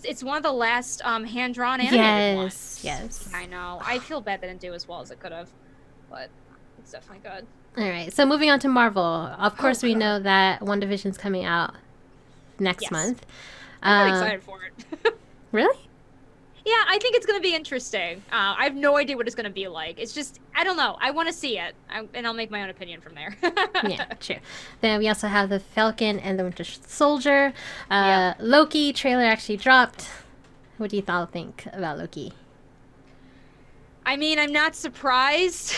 it's one of the last hand-drawn animated ones. Yes. I know. I feel bad that it didn't do as well as it could have, but it's definitely good. All right, so moving on to Marvel. Of course, we know that WandaVision's coming out next month. I'm really excited for it. Really? Yeah, I think it's going to be interesting. I have no idea what it's going to be like. It's just, I don't know. I want to see it, and I'll make my own opinion from there. Yeah, true. Then we also have the Falcon and the Winter Soldier. Loki trailer actually dropped. What do you all think about Loki? I mean, I'm not surprised.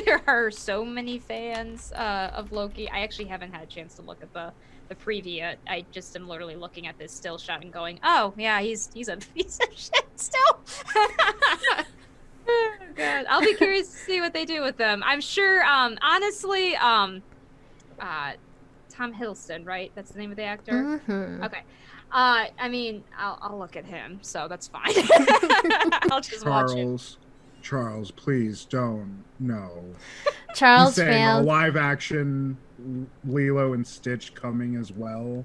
There are so many fans of Loki. I actually haven't had a chance to look at the preview yet. I just am literally looking at this still shot and going, oh, yeah, he's a piece of shit still. Oh, God. I'll be curious to see what they do with them. I'm sure, honestly, Tom Hiddleston, right? That's the name of the actor? Mm-hmm. Okay. I mean, I'll look at him, so that's fine. I'll just watch it. Charles, please don't. No. Charles He's saying failed. a live action Lilo and Stitch coming as well.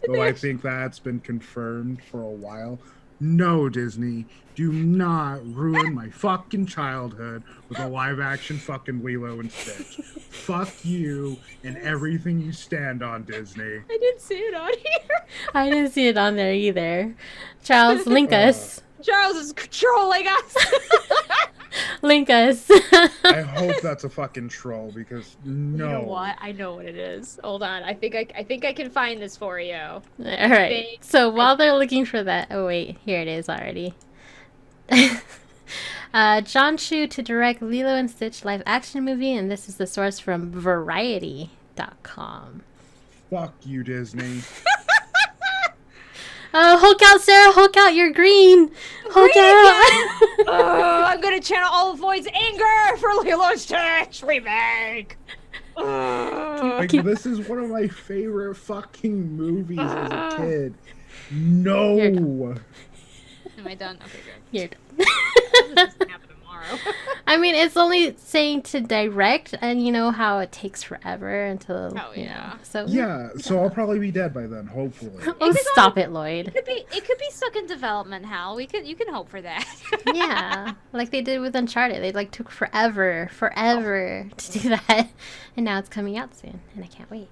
Though I think that's been confirmed for a while. No, Disney, do not ruin my fucking childhood with a live action fucking Lilo and Stitch. Fuck you and everything you stand on, Disney. I didn't see it on here. I didn't see it on there either. Charles, link us. Charles is controlling us. Link us. I hope that's a fucking troll because no. You know what? I know what it is. Hold on. I think I can find this for you. All right. So while they're looking for that, oh wait, here it is already. John Chu to direct Lilo and Stitch live action movie, and this is the source from Variety.com. Fuck you, Disney. Hulk out, Sarah! Hulk out! You're green! Hulk out! I'm gonna channel all of Void's anger for Lilo and Stitch remake! Like, this is one of my favorite fucking movies as a kid. No! Am I done? Okay, good. You're done. This doesn't happen tomorrow. I mean, it's only saying to direct, and you know how it takes forever until. Oh, you yeah. know, so Yeah, so I'll probably be dead by then, hopefully. Oh, stop it, Lloyd. It could be stuck in development, Hal. You can hope for that. Yeah, like they did with Uncharted. They like took forever to do that, and now it's coming out soon, and I can't wait.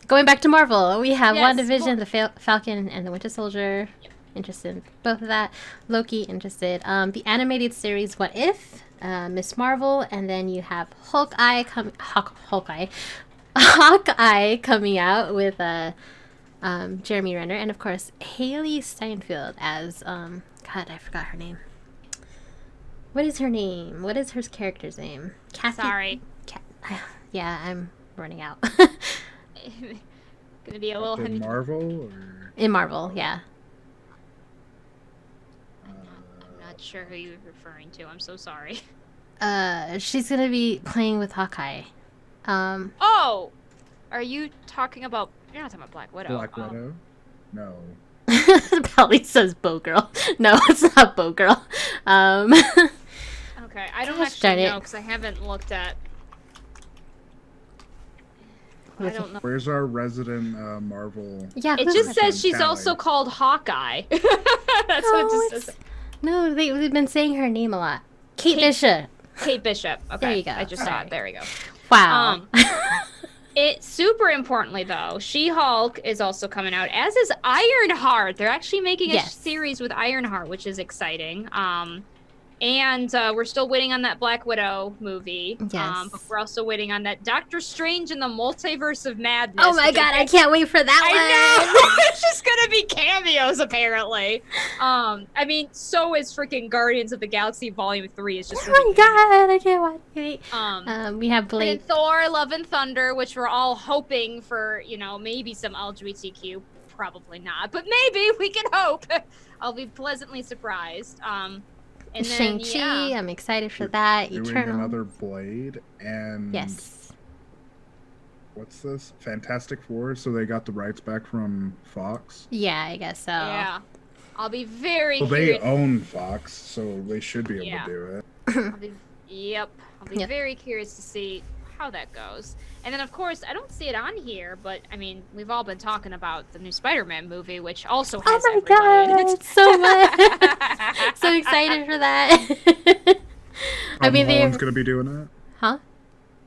Going back to Marvel, we have WandaVision, the Falcon, and the Winter Soldier. Yep. Interested in both of that. Loki interested. The animated series What If, Miss Marvel, and then you have Hawkeye coming out with Jeremy Renner, and of course Haley Steinfeld as God, I forgot her name. What is her name? What is her character's name? Kathy. Sorry. Yeah, I'm running out. Gonna be a little In Marvel? Or... In Marvel, yeah. I'm not sure who you're referring to. I'm so sorry. She's gonna be playing with Hawkeye. Oh! Are you talking about... You're not talking about Black Widow. Black Widow? No. Probably says Bow Girl. No, it's not Bow Girl. Okay, I don't Gosh, actually know because I haven't looked at... I don't know. Where's our resident Marvel? Yeah, It just says she's also called Hawkeye. That's what it just says. No, they've been saying her name a lot. Kate Bishop. Kate Bishop. Okay. There you go. I just saw it. There we go. Wow. It super importantly though, She-Hulk is also coming out, as is Ironheart. They're actually making a series with Ironheart, which is exciting. And we're still waiting on that Black Widow movie. Yes. But we're also waiting on that Doctor Strange in the Multiverse of Madness. Oh my god, I can't wait for that one. I know! It's just gonna be cameos, apparently. I mean, so is freaking Guardians of the Galaxy Volume 3. It's just Oh my god, I can't wait. We have and Blake. Thor, Love and Thunder, which we're all hoping for, you know, maybe some LGBTQ. Probably not, but maybe we can hope. I'll be pleasantly surprised. And then, Shang-Chi, I'm excited for that. Doing Eternal. another Blade and Yes. what's this? Fantastic Four. So they got the rights back from Fox. Yeah, I guess so. Yeah. I'll be very Well, curious. they own Fox, so they should be able Yeah. to do it. I'll be very curious to see how that goes. And then, of course, I don't see it on here, but I mean, we've all been talking about the new Spider-Man movie, which also has everybody in it. So much! So excited for that. Tom Holland's gonna be doing it. Huh?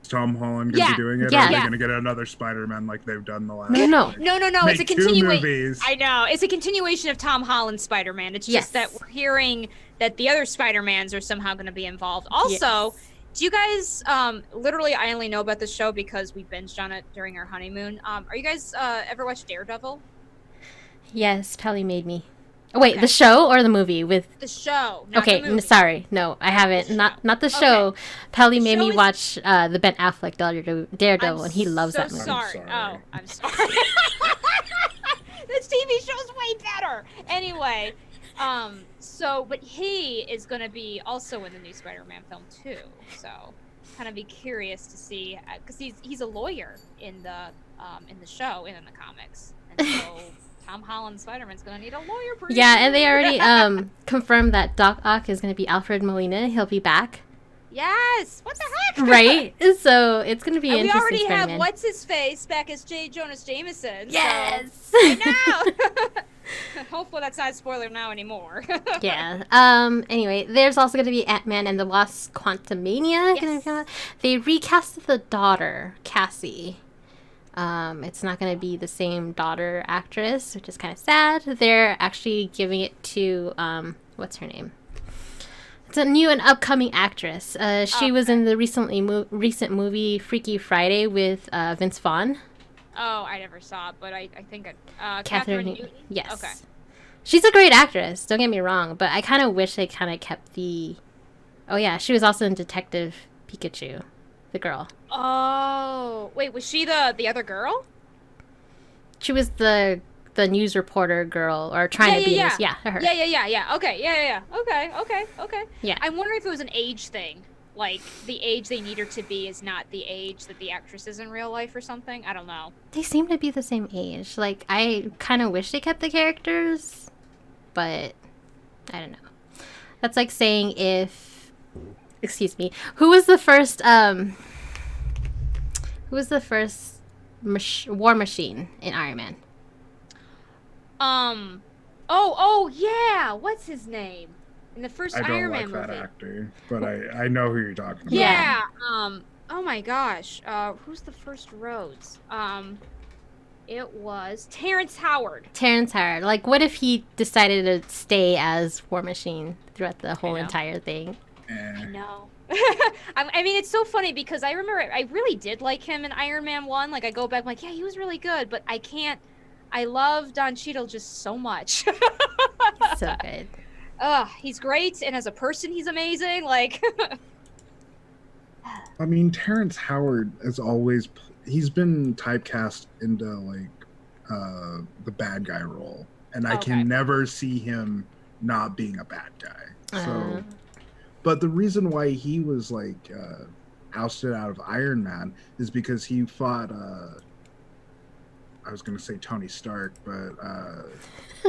Is Tom Holland gonna be doing it? Yeah. Or are they gonna get another Spider-Man like they've done the last? No. No. It's a Make 2 continuation. movies. I know. It's a continuation of Tom Holland's Spider-Man. It's just that we're hearing that the other Spider-Mans are somehow going to be involved. Also, do you guys, literally, I only know about this show because we binged on it during our honeymoon. Are you guys ever watched Daredevil? Yes, Pelly made me. Oh, wait, the show or the movie with The show. Not okay, the movie. sorry, no, I haven't. Not the show. Okay. Pelly made show me is- watch the Ben Affleck Daredevil, and he loves so that movie. Sorry. I'm sorry. Oh, I'm sorry. This TV show's way better. Anyway, but he is going to be also in the new Spider-Man film too. So, kind of be curious to see because he's a lawyer in the show and in the comics, and so. Tom Holland Spider-Man's gonna need a lawyer. Yeah, and they already confirmed that Doc Ock is going to be Alfred Molina. He'll be back. Yes. What the heck? Right? So it's going to be And we interesting. already Spider-Man. have what's his face back as J. Jonah Jameson. Yes. So, I know. Hopefully that's not a spoiler now anymore. Yeah. Anyway, there's also going to be Ant-Man and the Wasp: Quantumania. Yes. They recasted the daughter, Cassie. It's not going to be the same daughter actress, which is kind of sad. They're actually giving it to, what's her name? It's a new and upcoming actress. She was in the recent movie Freaky Friday with Vince Vaughn. Oh, I never saw it, but I think Catherine Newton? Yes. Okay. She's a great actress, don't get me wrong, but I kind of wish they kind of kept the... Oh, yeah, she was also in Detective Pikachu, the girl. Oh, wait, was she the other girl? She was the news reporter girl, or trying to be yeah. news. Yeah, her. Yeah. Okay, yeah. Okay. Yeah. I'm wondering if it was an age thing. Like, the age they need her to be is not the age that the actress is in real life or something. I don't know. They seem to be the same age. Like, I kind of wish they kept the characters, but I don't know. That's like saying if... Excuse me. Who was the first war machine in Iron Man? Oh yeah. What's his name? In the first I don't Iron like Man that movie. actor, but I know who you're talking about. Yeah. Oh my gosh. Who's the first Rhodes? It was Terrence Howard. Terrence Howard. Like, what if he decided to stay as War Machine throughout the whole know. entire thing? I know. I mean, it's so funny because I remember I really did like him in Iron Man 1. Like, I go back, I'm like, yeah, he was really good, but I love Don Cheadle just so much. So good. He's great, and as a person, he's amazing. Like, I mean, Terrence Howard has always he's been typecast into like the bad guy role, and I Okay. can never see him not being a bad guy. So, Uh. but the reason why he was like ousted out of Iron Man is because he fought. I was gonna say Tony Stark, but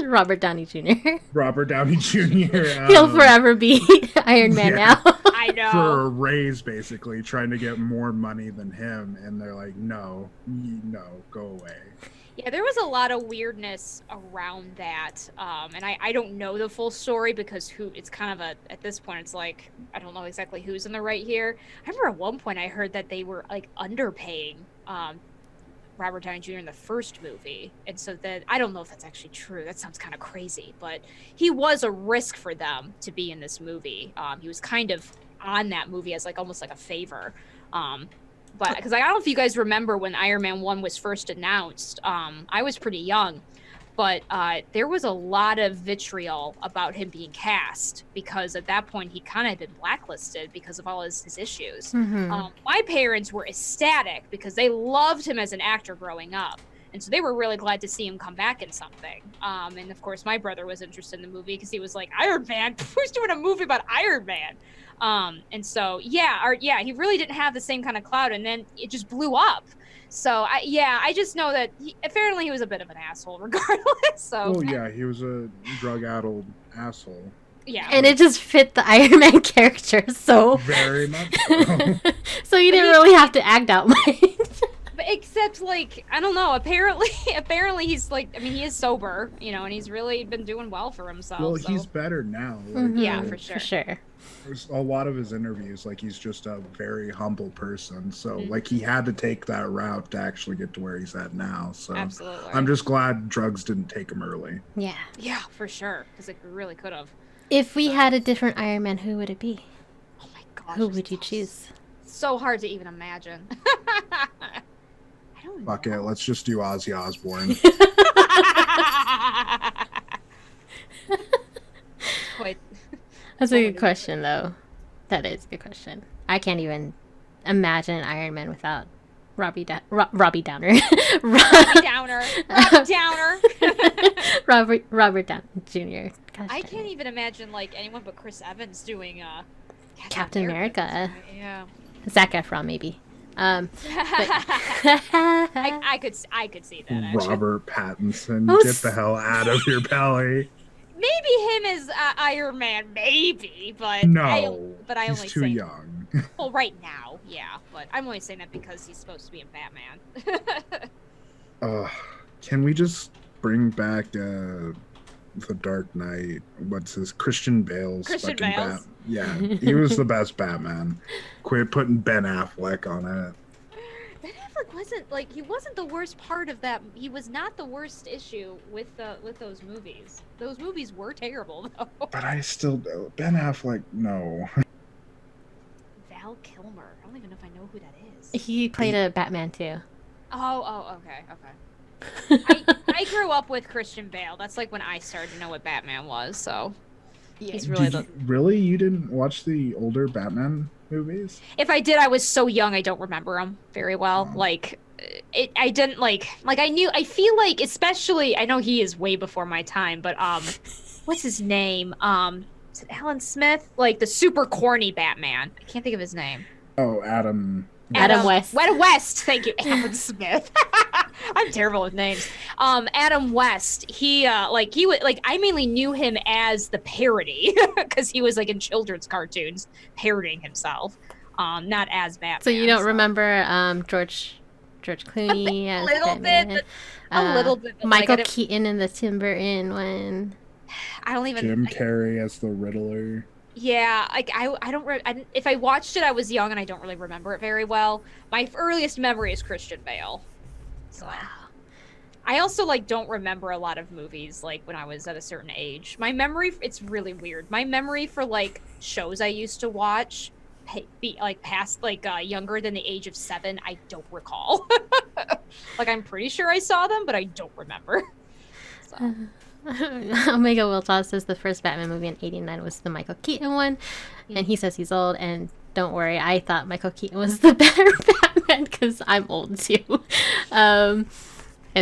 Robert Downey Jr. Robert Downey Jr. He'll forever be Iron Man yeah. now. I know. For a raise, basically trying to get more money than him, and they're like, no, go away. Yeah, there was a lot of weirdness around that, and I don't know the full story because it's kind of at this point it's like I don't know exactly who's in the right here. I remember at one point I heard that they were like underpaying Robert Downey Jr. in the first movie, and so that I don't know if that's actually true. That sounds kind of crazy, but he was a risk for them to be in this movie. He was kind of on that movie as like almost like a favor. But because I don't know if you guys remember when Iron Man 1 was first announced, I was pretty young, but there was a lot of vitriol about him being cast because at that point he kind of had been blacklisted because of all his issues. Mhm. My parents were ecstatic because they loved him as an actor growing up. And so they were really glad to see him come back in something. And of course, my brother was interested in the movie because he was like, Iron Man? Who's doing a movie about Iron Man? And so, he really didn't have the same kind of clout. And then it just blew up. So I just know that apparently he was a bit of an asshole regardless. So Oh yeah, he was a drug-addled asshole. yeah, And it just fit the Iron Man character so. Very much so. So you didn't really have to act out much. but except like I don't know. Apparently he's like he is sober, and he's really been doing well for himself. Well, so. he's better now. Like, Yeah, for sure. For sure. There's a lot of his interviews, like he's just a very humble person. So Mm-hmm. like he had to take that route to actually get to where he's at now. So Absolutely. I'm just glad drugs didn't take him early. Yeah. Yeah, for sure. Because it really could have. If we had a different Iron Man, who would it be? Oh my gosh. Who it's would you choose? So hard to even imagine. I don't Fuck know. it, let's just do Ozzy Osbourne. Wait. That's a good question, though. That is a good question. I can't even imagine Iron Man without Robbie Downer. Robbie Downer. Robert Downey Jr. Gosh, I dang can't it. even imagine like anyone but Chris Evans doing Captain America. Yeah. Zac Efron, maybe. But I could see that actually. Robert Pattinson, Oh, get the hell out of your belly. Maybe him as Iron Man, maybe, but No, I he's only too say young. well right now, yeah, but I'm only saying that because he's supposed to be in Batman. Can we just bring back The Dark Knight? What's his Christian Bale's Christian fucking Bale's? Yeah, he was the best Batman. Quit putting Ben Affleck on it. Ben Affleck wasn't the worst part of that. He was not the worst issue with those movies. Those movies were terrible though. But I still Ben Affleck, no. Val Kilmer. I don't even know if I know who that is. he played a Batman, too. Oh, okay. I grew up with Christian Bale. That's like when I started to know what Batman was. So he's really Really, you didn't watch the older Batman movies? If I did, I was so young I don't remember them very well. Oh. Like I didn't like I feel like especially I know he is way before my time, but what's his name? Is it Alan Smith? Like the super corny Batman. I can't think of his name. Oh, Adam West. West, thank you. Alan Smith. I'm terrible with names. Adam West. He would I mainly knew him as the parody because he was like in children's cartoons parodying himself, not as Batman. So you don't remember George Clooney as Batman? a little bit. But Michael like, Keaton in the Tim Burton one. I don't even. Jim Carrey as the Riddler. Yeah, like I don't. If I watched it, I was young and I don't really remember it very well. My earliest memory is Christian Bale. So. Wow. I also don't remember a lot of movies when I was at a certain age. My memory, it's really weird. My memory for shows I used to watch, past younger than the age of 7, I don't recall. I'm pretty sure I saw them, but I don't remember. So. Omega Wiltall says the first Batman movie in '89 was the Michael Keaton one, and he says he's old. And don't worry, I thought Michael Keaton was the better Batman because I'm old too. And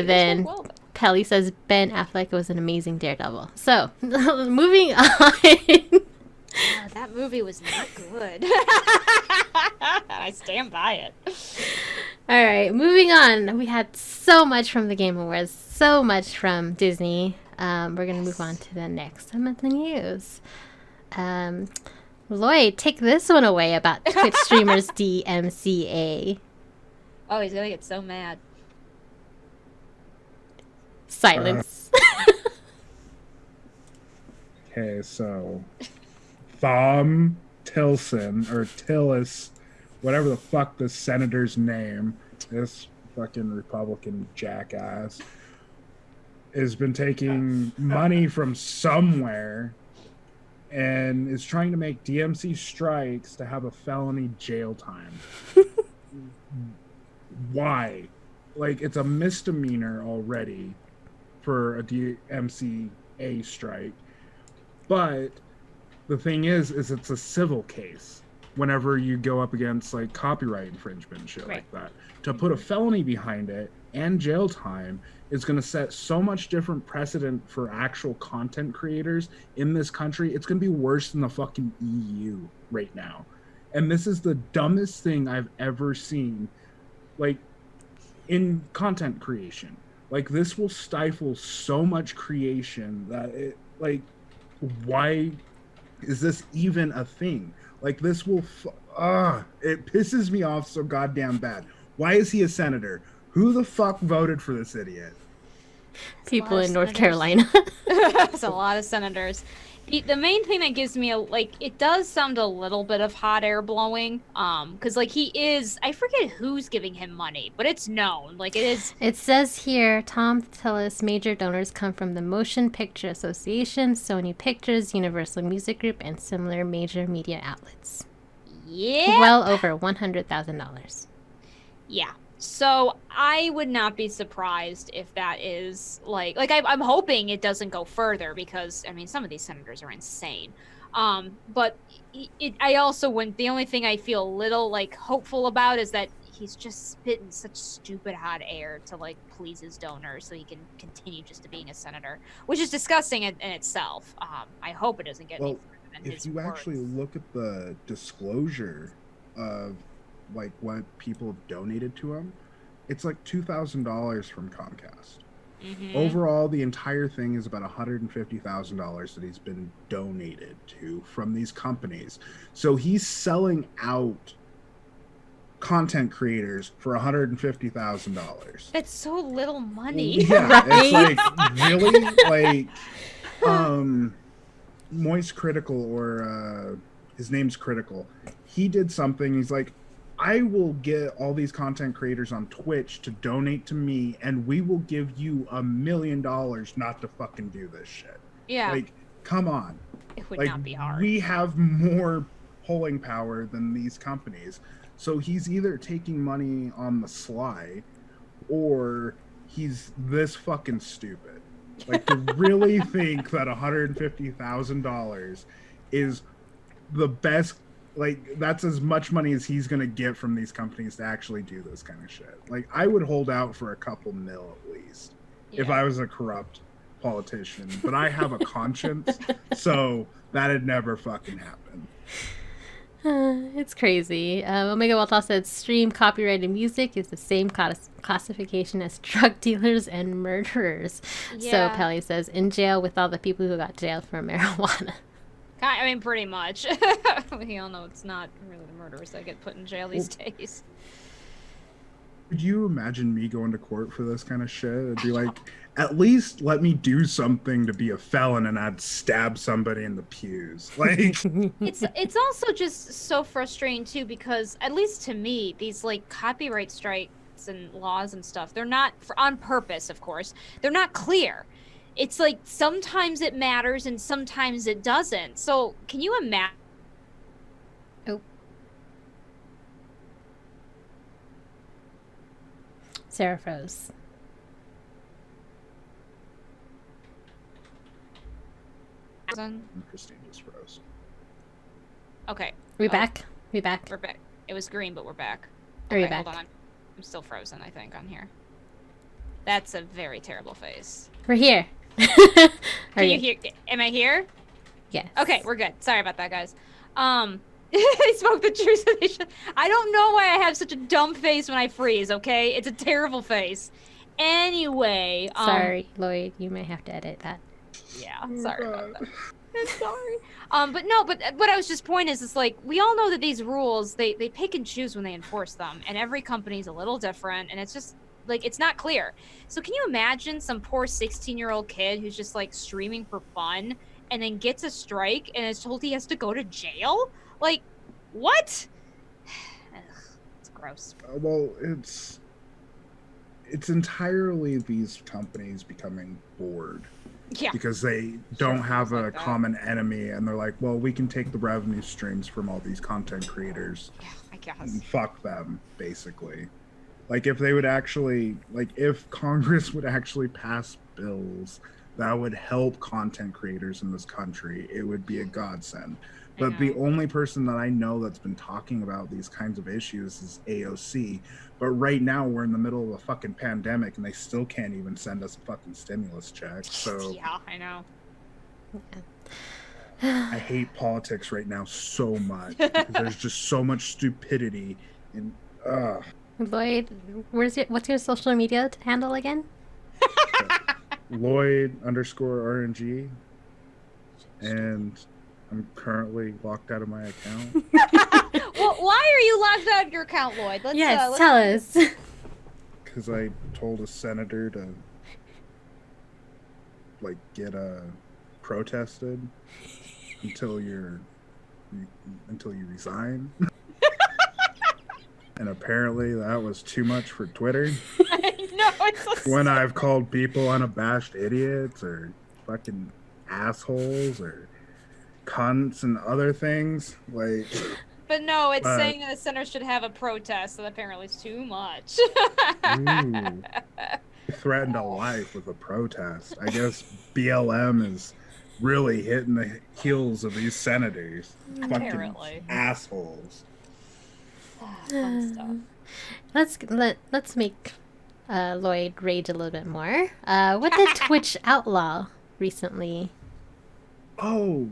then Pelly says Ben Affleck was an amazing Daredevil. So moving on. That movie was not good. I stand by it. All right, moving on. We had so much from the Game Awards, so much from Disney. We're going to move on to the next some of the news. Lloyd, take this one away about Twitch streamers DMCA. Oh, he's going to get so mad. Silence. Okay, so Thom Tilson, or Tillis, whatever the fuck the senator's name, this fucking Republican jackass, has been taking money from somewhere and is trying to make DMC strikes to have a felony jail time. Why? It's a misdemeanor already for a DMCA strike. But the thing is it's a civil case whenever you go up against copyright infringement and shit like that. To put a felony behind it and jail time is going to set so much different precedent for actual content creators in this country. It's going to be worse than the fucking EU right now. And this is the dumbest thing I've ever seen. in content creation. Like, this will stifle so much creation that it, like, why is this even a thing? Like, this will it pisses me off so goddamn bad. Why is he a senator? Who the fuck voted for this idiot? People in North Carolina. That's a lot of senators. The main thing that gives me it does sound a little bit of hot air blowing, because like he is, I forget who's giving him money, but it's known, like it is. It says here, Tom Tillis major donors come from the Motion Picture Association, Sony Pictures, Universal Music Group, and similar major media outlets. Yeah. Well over $100,000. Yeah. So I would not be surprised if that is I'm hoping it doesn't go further, because I mean some of these senators are insane. But I also wouldn't. The only thing I feel a little like hopeful about is that he's just spitting such stupid hot air to like please his donors so he can continue just to being a senator, which is disgusting in itself. I hope it doesn't get any further than his If you words. actually look at the disclosure of like what people have donated to him, it's like $2,000 from Comcast. Mm-hmm. Overall, the entire thing is about $150,000 that he's been donated to from these companies. So he's selling out content creators for $150,000. That's so little money. Yeah, it's like really like Moist Critical, or his name's Critical. He did something. He's like, I will get all these content creators on Twitch to donate to me, and we will give you $1 million not to fucking do this shit. Yeah. Like, come on. It would Like, not be hard. we have more polling power than these companies. So he's either taking money on the sly, or he's this fucking stupid. Like, to really think that $150,000 is the best. Like, that's as much money as he's gonna get from these companies to actually do this kind of shit. Like, I would hold out for a couple mil at least if I was a corrupt politician. But I have a conscience, so that'd never fucking happen. It's crazy. Omega Waltall said stream copyrighted music is the same classification as drug dealers and murderers. Yeah. So Pelly says, in jail with all the people who got jailed for marijuana. I mean, pretty much. We all know it's not really the murderers that get put in jail these days. Could you imagine me going to court for this kind of shit? It'd be like, at least let me do something to be a felon, and I'd stab somebody in the pews. Like, It's also just so frustrating too, because at least to me, these like copyright strikes and laws and stuff, they're not on purpose, of course. They're not clear. It's like sometimes it matters and sometimes it doesn't. So can you imagine? Oh. Sarah froze. Christine just froze. Okay. We back? We back? We're back. It was green, but we're back. Are you Okay, back? hold on. I'm still frozen, I think, on here. That's a very terrible face. We're here. Can you hear? Am I here? Yes. Okay, we're good. Sorry about that, guys. They spoke the truth. I don't know why I have such a dumb face when I freeze, okay? It's a terrible face. Anyway. Sorry, Lloyd. You may have to edit that. Yeah, sorry about that. I'm sorry. But what I was just point is, it's like, we all know that these rules, they pick and choose when they enforce them, and every company's a little different, and it's just, like, it's not clear. So can you imagine some poor 16-year-old kid who's just, like, streaming for fun, and then gets a strike, and is told he has to go to jail? Like, what? It's gross. Well, it's entirely these companies becoming bored. Yeah. Because they don't have a like that. common enemy, and they're like, well, we can take the revenue streams from all these content creators. Yeah, I guess. And fuck them, basically. Like, if they would actually, like, if Congress would actually pass bills that would help content creators in this country, it would be a godsend. But the only person that I know that's been talking about these kinds of issues is AOC. But right now we're in the middle of a fucking pandemic, and they still can't even send us a fucking stimulus check. So Yeah, I know. I hate politics right now so much. Because there's just so much stupidity, and Lloyd, what's your social media handle again? Lloyd_RNG. And I'm currently locked out of my account. Well, why are you locked out of your account, Lloyd? Yes, tell us. Because I told a senator to, like, get protested until you resign. And apparently that was too much for Twitter. I know, it's so When I've called people unabashed idiots or fucking assholes or cunts and other things, like. But no, it's saying that the center should have a protest, and apparently it's too much. Ooh. Threatened a life with a protest. I guess BLM is really hitting the heels of these senators. Apparently. Fucking assholes. Fun stuff. Let's make Lloyd rage a little bit more. What did Twitch outlaw recently? Oh,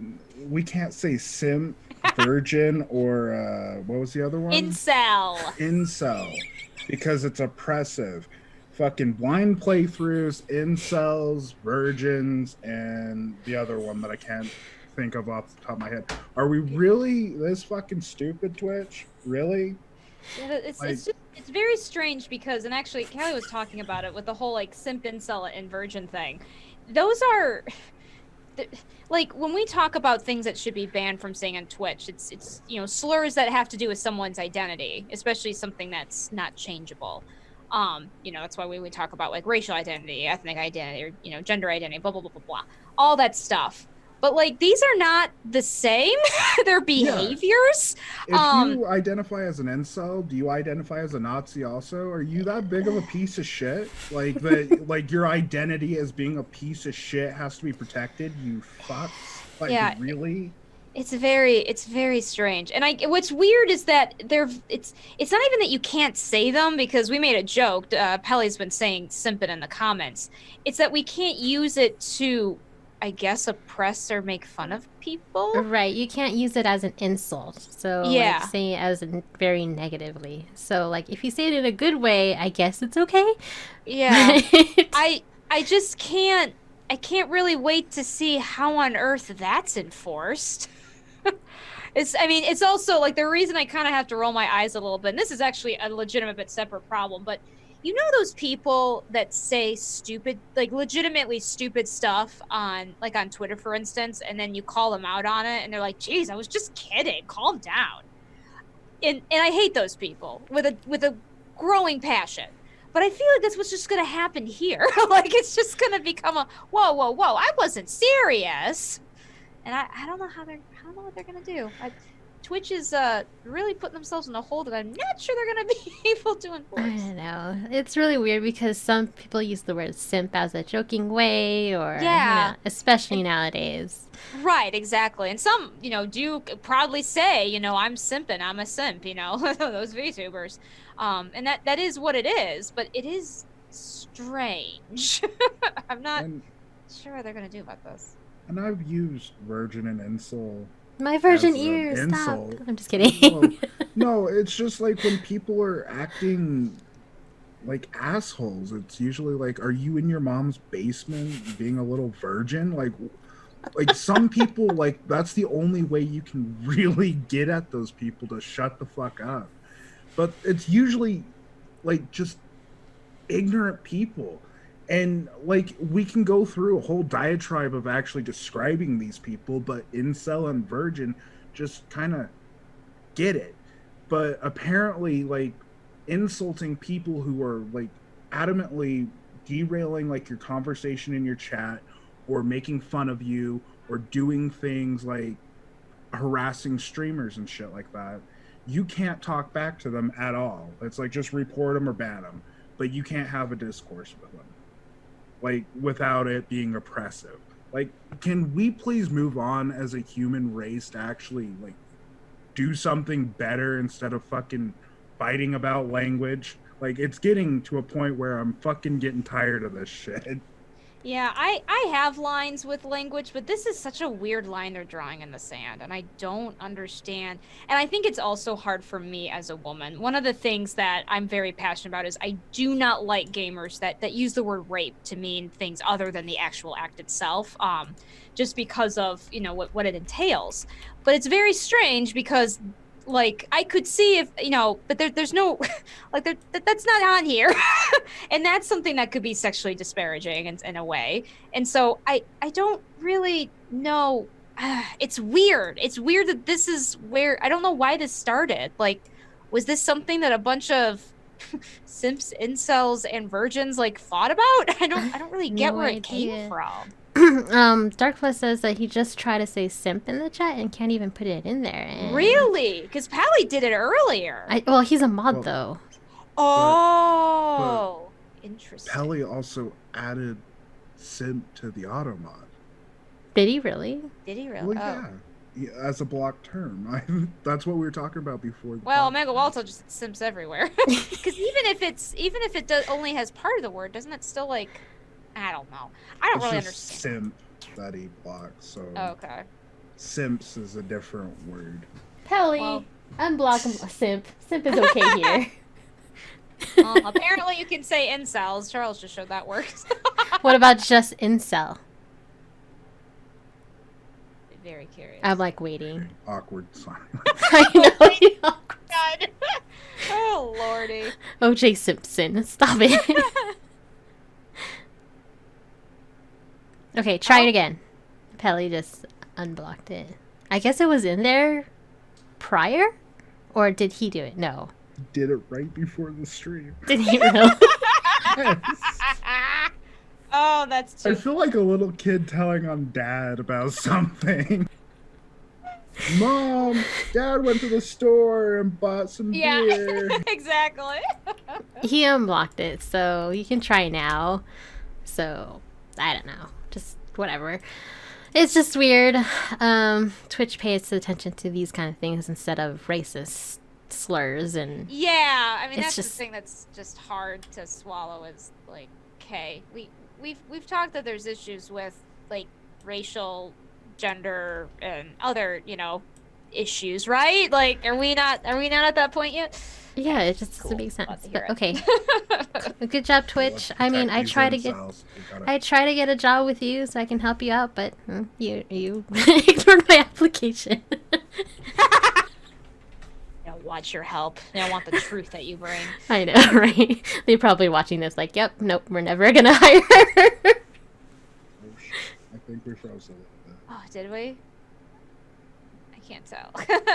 we can't say simp, virgin, or what was the other one? Incel. Because it's oppressive. Fucking blind playthroughs, incels, virgins, and the other one that I can't think of off the top of my head. Are we really this fucking stupid, Twitch? Really? Yeah, it's very strange because, and actually Callie was talking about it with the whole like simp, incel, and virgin thing. Those are like when we talk about things that should be banned from saying on Twitch, it's slurs that have to do with someone's identity, especially something that's not changeable. That's why we talk about like racial identity, ethnic identity, or gender identity, blah blah blah blah blah, all that stuff. But like these are not the same. Their behaviors. Yeah. If you identify as an incel, do you identify as a Nazi also? Are you that big of a piece of shit? Like like your identity as being a piece of shit has to be protected? You fucks. Like, yeah. Really? It's very strange. And what's weird is that it's not even that you can't say them, because we made a joke. Pelly's been saying simpin in the comments. It's that we can't use it to, I guess, oppress or make fun of people. Right. You can't use it as an insult. So yeah. Like, say it as very negatively. So like if you say it in a good way, I guess it's okay. Yeah. I just can't really wait to see how on earth that's enforced. It's also like the reason I kind of have to roll my eyes a little bit, and this is actually a legitimate but separate problem, but those people that say stupid, like legitimately stupid stuff on Twitter, for instance, and then you call them out on it and they're like, geez, I was just kidding, calm down. And I hate those people with a growing passion. But I feel like that's what's just going to happen here. Like it's just going to become a whoa, I wasn't serious. And I don't know what they're going to do. Twitch is really putting themselves in a hole that I'm not sure they're going to be able to enforce. I don't know. It's really weird because some people use the word simp as a joking way, or especially nowadays. Right, exactly. And some, do proudly say, I'm simping, I'm a simp, those VTubers. And that is what it is, but it is strange. I'm not sure what they're going to do about this. And I've used virgin and incel. My virgin ears, stop. I'm just kidding. No, it's just like when people are acting like assholes, it's usually like, are you in your mom's basement being a little virgin? Like some people, like, that's the only way you can really get at those people to shut the fuck up. But it's usually like just ignorant people. And like we can go through a whole diatribe of actually describing these people, but incel and virgin just kind of get it. But apparently, like, insulting people who are like adamantly derailing like your conversation in your chat, or making fun of you, or doing things like harassing streamers and shit like that, you can't talk back to them at all. It's like just report them or ban them, but you can't have a discourse with them, like, without it being oppressive. Like, can we please move on as a human race to actually like do something better instead of fucking fighting about language? Like, it's getting to a point where I'm fucking getting tired of this shit. Yeah, I have lines with language, but this is such a weird line they're drawing in the sand, and I don't understand. And I think it's also hard for me as a woman. One of the things that I'm very passionate about is I do not like gamers that use the word rape to mean things other than the actual act itself, just because of, you know, what it entails. But it's very strange because, like, I could see if, you know, but there's no, like, that's not on here. And that's something that could be sexually disparaging in a way. And so I don't really know. It's weird. It's weird that this is where, I don't know why this started. Like, was this something that a bunch of simps, incels, and virgins, like, thought about? I don't really get No where it idea. came from. Darkfless says that he just tried to say simp in the chat and can't even put it in there. And Really? Because Pally did it earlier. well, he's a mod Well, though. Oh, interesting. Pelly also added simp to the auto mod. Did he really? Did he really? Well, Oh. yeah, as a block term. That's what we were talking about before. Well, Omega Walto just simps everywhere. Because even if it only has part of the word, doesn't it still, like, I don't know. I don't it's really just understand. simp that he blocks. So Okay. simps is a different word. Pelly, Well- unblock simp. Simp is okay here. Well, apparently you can say incels. Charles just showed that works. What about just incel? Very curious. I'm like waiting. Awkward silence. I know. God. Oh lordy. OJ Simpson, stop it. Okay, try it again. Pelly just unblocked it. I guess it was in there prior? Or did he do it? No. Did it right before the stream. Did he really? Oh, that's I too. feel like a little kid telling on dad about something. Mom, Dad went to the store and bought some Yeah. beer. Exactly. He unblocked it, so you can try now. So, I don't know. Just whatever. It's just weird. Twitch pays attention to these kind of things instead of racist slurs and Yeah, I mean It's that's the just- thing that's just hard to swallow. Is like, okay, we've talked that there's issues with, like, racial, gender, and other, you know, issues, right? Like, are we not at that point yet? yeah, it just Cool. doesn't make Glad sense. to hear But it. okay, good job, Twitch. I mean, I try to get I try to get a job with you so I can help you out, but you ignored my application. They don't want your help. They don't want the truth that you bring. I know, right? They're probably watching this like, yep, nope, we're never gonna hire her. I think we froze a little bit. Oh, did we? I can't tell.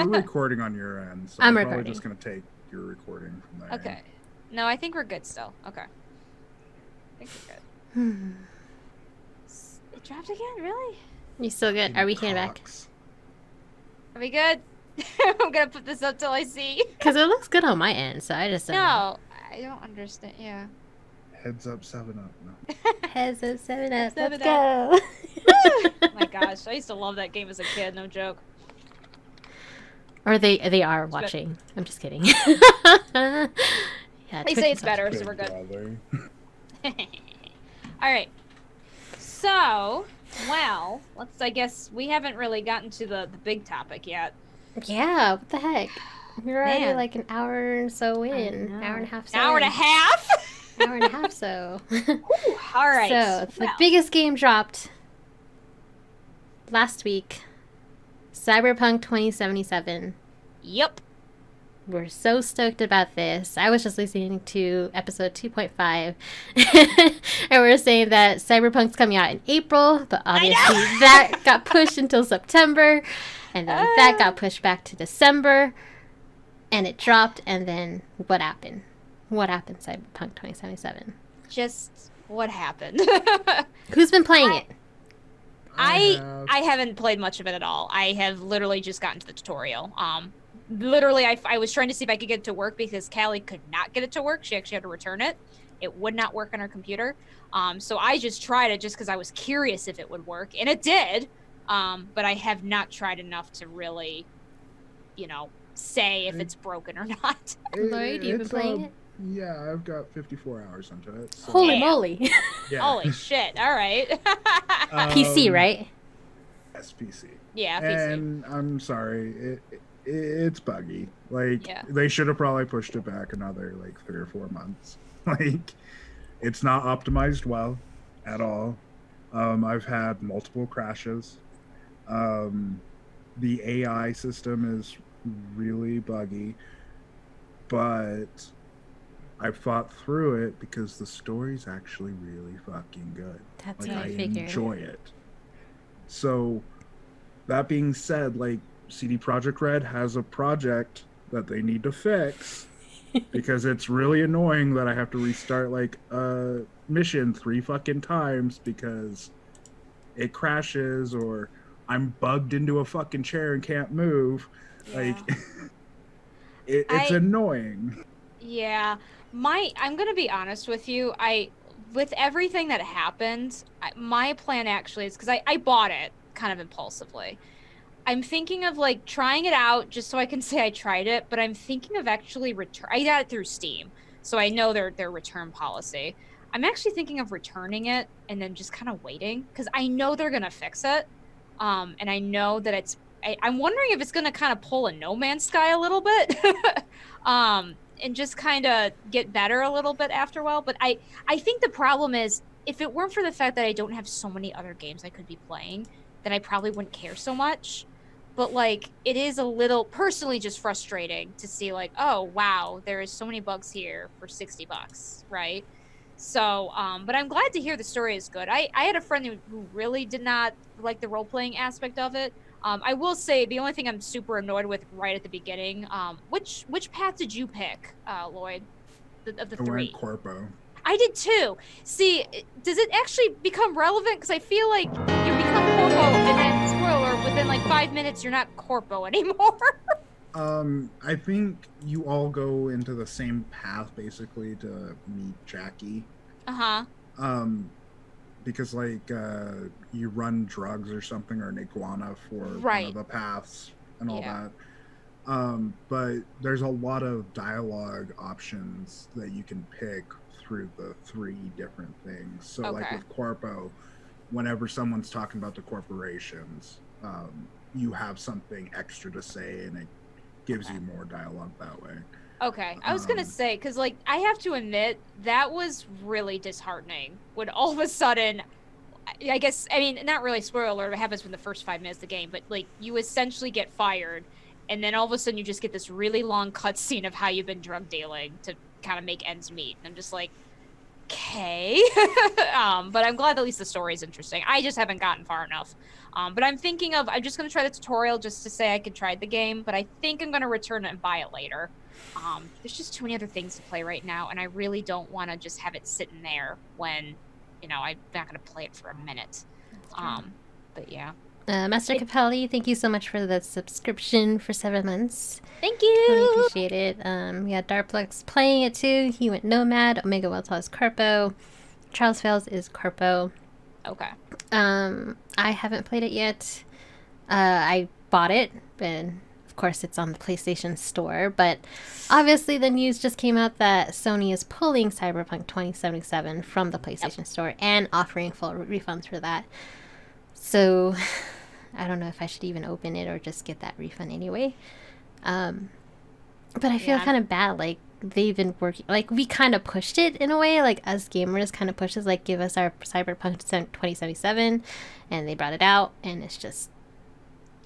We're recording on your end, so I'm we're probably recording. just gonna take your recording from there. Okay. No, I think we're good still. Okay. I think we're good. It dropped again? Really? You still good? Are we hearing back? Cox. Are we good? I'm gonna put this up till I see. Because it looks good on my end, so I just don't know. No, I don't understand. Yeah. Heads up, 7-Up. No. Heads up, 7-Up, let's 7-Up. go. Oh my gosh, I used to love that game as a kid. No joke. Or they are watching. I'm just kidding. Yeah, They Twitch say is it's better, so Big we're good. brother. All right. So, well, let's. I guess we haven't really gotten to the big topic yet. watching. Yeah, what the heck? We're already Man. like an hour or so in. know. Hour and a half. An hour and a half. Hour and a half. So. All right. So the well, biggest game dropped last week. Cyberpunk 2077. Yep. We're so stoked about this. I was just listening to episode 2.5 and we are saying that Cyberpunk's coming out in April, but obviously that got pushed until September, and then that got pushed back to December, and it dropped, and then what happened? What happened, Cyberpunk 2077? Just what happened? Who's been playing it? I haven't played much of it at all. I have literally just gotten to the tutorial. Literally, I was trying to see if I could get it to work because Callie could not get it to work. She actually had to return it. It would not work on her computer. So I just tried it just because I was curious if it would work, and it did. But I have not tried enough to really, say if it's broken or not. Lloyd, you've been playing it? Yeah, I've got 54 hours into it. So, Holy Damn. moly. yeah. Holy shit! All right. PC, right? Yes, PC. Yeah, PC. And I'm sorry, it's buggy. Like, Yeah. they should have probably pushed it back another, like, 3 or 4 months. Like, it's not optimized well at all. I've had multiple crashes. The AI system is really buggy, but I fought through it because the story's actually really fucking good. That's Like, what I I figured. enjoy it. So, that being said, like, CD Projekt Red has a project that they need to fix because it's really annoying that I have to restart, like, a mission 3 fucking times because it crashes or I'm bugged into a fucking chair and can't move. Like, it's annoying. Yeah, I'm gonna be honest with you. With everything that happened, my plan actually is because I bought it kind of impulsively. I'm thinking of like trying it out just so I can say I tried it, but I'm thinking of actually I got it through Steam, so I know their return policy. I'm actually thinking of returning it and then just kind of waiting because I know they're gonna fix it, and I know that I'm wondering if it's gonna kind of pull a No Man's Sky a little bit, and just kind of get better a little bit after a while. But I think the problem is if it weren't for the fact that I don't have so many other games I could be playing, then I probably wouldn't care so much. But like, it is a little personally just frustrating to see like, oh wow, there is so many bugs here for $60, right? So, but I'm glad to hear the story is good. I had a friend who really did not like the role playing aspect of it. I will say the only thing I'm super annoyed with right at the beginning. Which path did you pick, Lloyd? Of the I three? went Corpo. I did too. See, does it actually become relevant? Because I feel like you become Corpo, and then spoiler, within like 5 minutes, you're not Corpo anymore. I think you all go into the same path basically to meet Jackie. Because like you run drugs or something or an iguana for one of the paths and all that. But there's a lot of dialogue options that you can pick through the 3 different things. So like with Corpo, whenever someone's talking about the corporations, you have something extra to say and it gives you more dialogue that way. Okay, I was gonna say, because like I have to admit that was really disheartening when all of a sudden, I guess, I mean, not really spoiler alert, it happens within the first 5 minutes of the game, but like you essentially get fired, and then all of a sudden you just get this really long cutscene of how you've been drug dealing to kind of make ends meet. And I'm just like, okay. But I'm glad at least the story is interesting. I just haven't gotten far enough. But I'm thinking of, I'm just going to try the tutorial just to say I could try the game, but I think I'm going to return it and buy it later. There's just too many other things to play right now, and I really don't want to just have it sitting there when, you know, I'm not going to play it for a minute. But yeah. Master Capelli, thank you so much for the subscription for 7 months. Thank you. Really appreciate it. We had Darplex playing it too. He went Nomad. Omega Weltal is Carpo. Charles Fails is Carpo. Okay. I haven't played it yet. I bought it, but of course it's on the PlayStation Store. But obviously the news just came out that Sony is pulling Cyberpunk 2077 from the PlayStation Store and offering full refunds for that. So I don't know if I should even open it or just get that refund anyway. But I feel kind of bad. Like, they've been working, like, we kind of pushed it in a way, like, us gamers kind of pushed us, like, give us our Cyberpunk 2077, and they brought it out, and it's just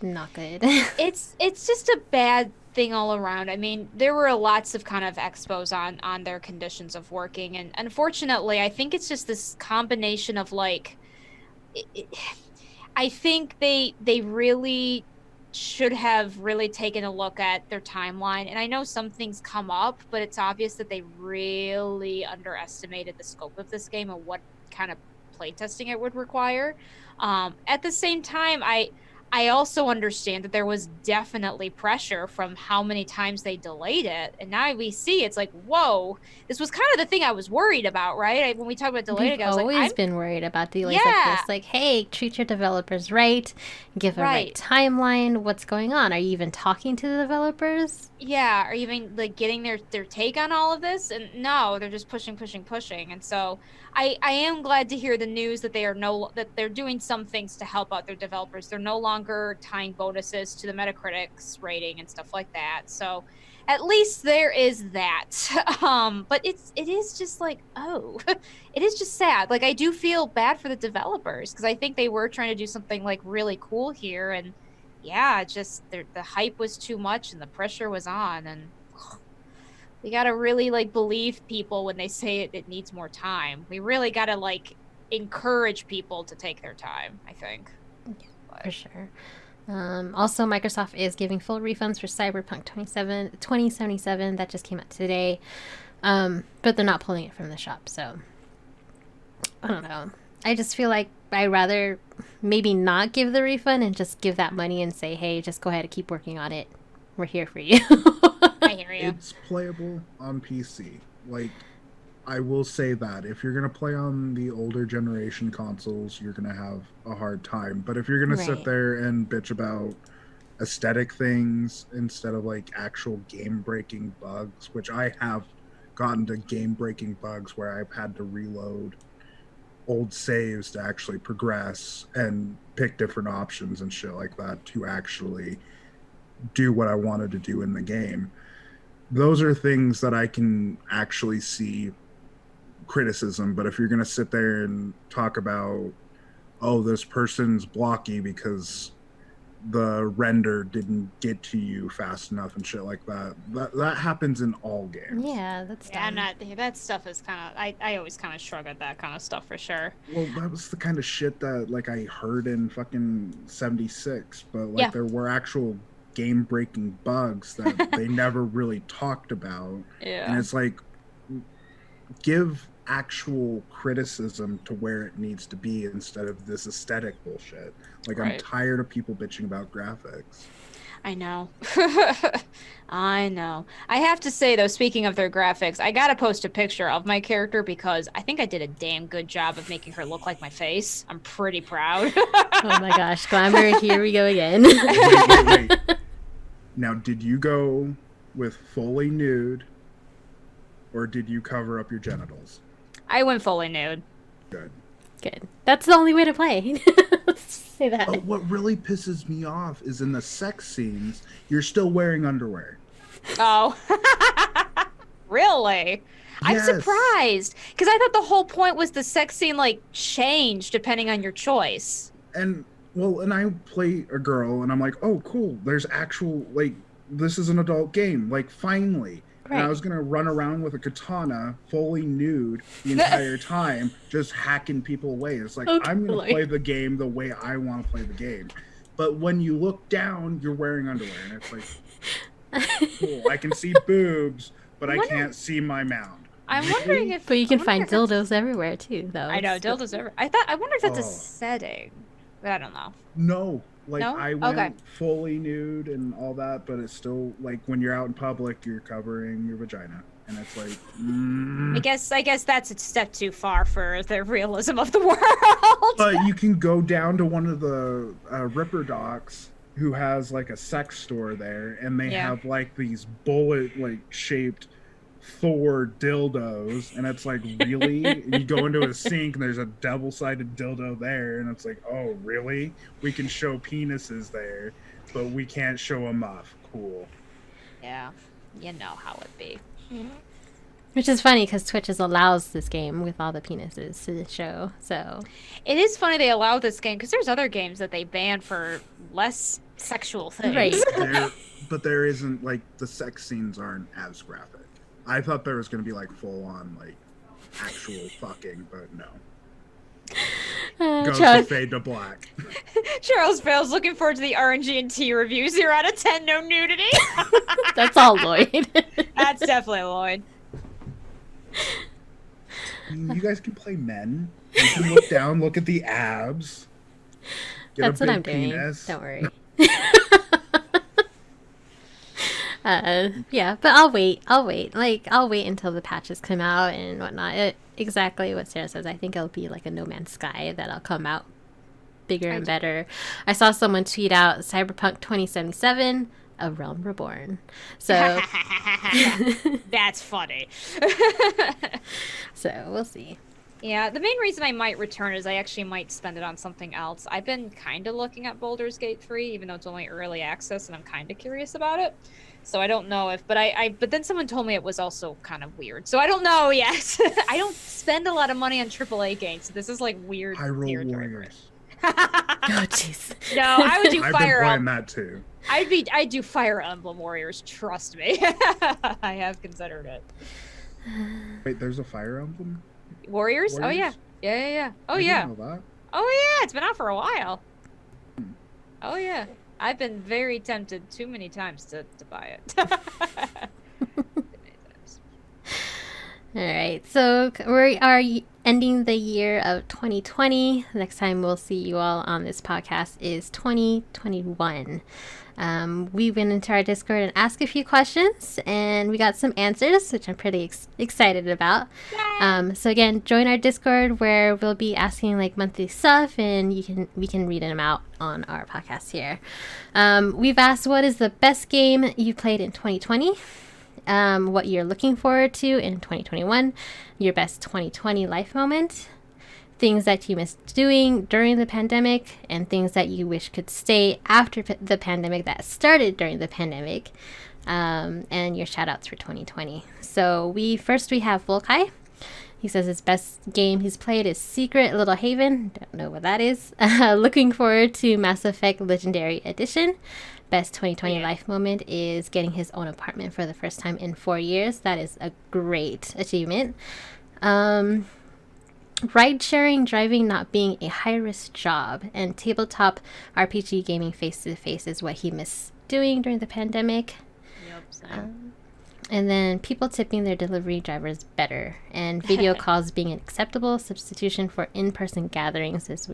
not good. It's just a bad thing all around. I mean, there were lots of kind of expos on their conditions of working, and unfortunately, I think it's just this combination of, like, I think they really should have really taken a look at their timeline. And I know some things come up, but it's obvious that they really underestimated the scope of this game and what kind of playtesting it would require. At the same time, I I also understand that there was definitely pressure from how many times they delayed it. And now we see it's like, whoa, this was kind of the thing I was worried about, right? When we talk about delayed, I was like, always been worried about delays like this. Like, hey, treat your developers right, give a right timeline. What's going on? Are you even talking to the developers? Yeah, are you even like getting their take on all of this? And no, they're just pushing. And so I am glad to hear the news that that they're doing some things to help out their developers. They're no longer tying bonuses to the Metacritic's rating and stuff like that. So at least there is that. But it is just like, oh, it is just sad. Like, I do feel bad for the developers because I think they were trying to do something like really cool here, and yeah, just the hype was too much and the pressure was on, and we gotta really like believe people when they say it needs more time. We really gotta like encourage people to take their time, I think. For sure. Also, Microsoft is giving full refunds for Cyberpunk 2077. That just came out today. But they're not pulling it from the shop, so I don't know. I just feel like I'd rather maybe not give the refund and just give that money and say, hey, just go ahead and keep working on it. We're here for you. I hear you. It's playable on PC. Like, I will say that if you're going to play on the older generation consoles, you're going to have a hard time. But if you're going to sit there and bitch about aesthetic things instead of like actual game-breaking bugs, which I have gotten to game-breaking bugs where I've had to reload old saves to actually progress and pick different options and shit like that to actually do what I wanted to do in the game. Those are things that I can actually see criticism. But if you're going to sit there and talk about, oh, this person's blocky because the render didn't get to you fast enough and shit like that, that happens in all games. Yeah, that's dumb. That stuff is kind of, I always kind of shrug at that kind of stuff for sure. Well, that was the kind of shit that like I heard in fucking 76, but like there were actual game-breaking bugs that they never really talked about. Yeah. And it's like, give actual criticism to where it needs to be instead of this aesthetic bullshit. Like, I'm tired of people bitching about graphics. I know. I know. I have to say, though, speaking of their graphics, I gotta post a picture of my character because I think I did a damn good job of making her look like my face. I'm pretty proud. Oh my gosh, glamour, here we go again. Wait. Now, did you go with fully nude or did you cover up your genitals? I went fully nude. Good. That's the only way to play. Say that. But what really pisses me off is in the sex scenes, you're still wearing underwear. Oh. Really? Yes. I'm surprised. Because I thought the whole point was the sex scene, like, changed depending on your choice. And I play a girl, and I'm like, oh, cool. There's actual, like, this is an adult game. Like, finally. Right. And I was going to run around with a katana, fully nude, the entire time, just hacking people away. It's like, I'm going to play the game the way I want to play the game. But when you look down, you're wearing underwear. And it's like, cool. I can see boobs, but I can't see my mound. I'm wondering if... But you can find dildos everywhere, too, though. I know, dildos everywhere. I wonder if that's a setting. But I don't know. No. Like, no? I went fully nude and all that, but it's still, like, when you're out in public, you're covering your vagina. And it's like, I guess that's a step too far for the realism of the world. But you can go down to one of the Ripper Docs who has, like, a sex store there, and they have, like, these bullet, like, shaped Thor dildos, and it's like, really? And you go into a sink and there's a double-sided dildo there, and it's like, oh, really? We can show penises there, but we can't show them off. Cool. Yeah, you know how it be. Mm-hmm. Which is funny because Twitch allows this game with all the penises to show. So it is funny they allow this game because there's other games that they ban for less sexual things. Right. But there isn't, like, the sex scenes aren't as graphic. I thought there was going to be, like, full-on, like, actual fucking, but no. Goes to fade to black. Charles Bale's looking forward to the RNG&T review. 0 out of 10, no nudity. That's all Lloyd. That's definitely Lloyd. You guys can play men. You can look down, look at the abs. Get That's a what I'm big doing. penis. Don't worry. Yeah, but I'll wait. Like, I'll wait until the patches come out and whatnot. Exactly what Sarah says. I think it'll be like a No Man's Sky that'll come out bigger and better. I saw someone tweet out Cyberpunk 2077, A Realm Reborn. So That's funny. so we'll see. Yeah, the main reason I might return is I actually might spend it on something else. I've been kind of looking at Baldur's Gate 3, even though it's only early access, and I'm kind of curious about it. So I don't know if, but then someone told me it was also kind of weird. So I don't know yet. I don't spend a lot of money on AAA games. So this is like weird. Hyrule Warriors. Oh jeez. No, I would do I've Fire been playing Emblem. that too. I'd do Fire Emblem Warriors. Trust me. I have considered it. Wait, there's a Fire Emblem? Warriors? Oh yeah. Yeah. Oh I yeah. didn't know that. Oh yeah. It's been out for a while. Oh yeah. I've been very tempted too many times to buy it. All right, so we are ending the year of 2020. Next time we'll see you all on this podcast is 2021. We went into our Discord and asked a few questions, and we got some answers, which I'm pretty excited about. So again, join our Discord where we'll be asking like monthly stuff, and we can read them out on our podcast here. We've asked, what is the best game you played in 2020? What you're looking forward to in 2021, your best 2020 life moment, things that you missed doing during the pandemic, and things that you wish could stay after the pandemic that started during the pandemic, and your shout outs for 2020. So we have Volkai. He says his best game he's played is Secret Little Haven. Don't know what that is. Looking forward to Mass Effect Legendary Edition. Best 2020 life moment is getting his own apartment for the first time in 4 years. That is a great achievement. Ride-sharing driving not being a high-risk job, and tabletop RPG gaming face-to-face is what he missed doing during the pandemic. Yep. And then people tipping their delivery drivers better, and video calls being an acceptable substitution for in-person gatherings is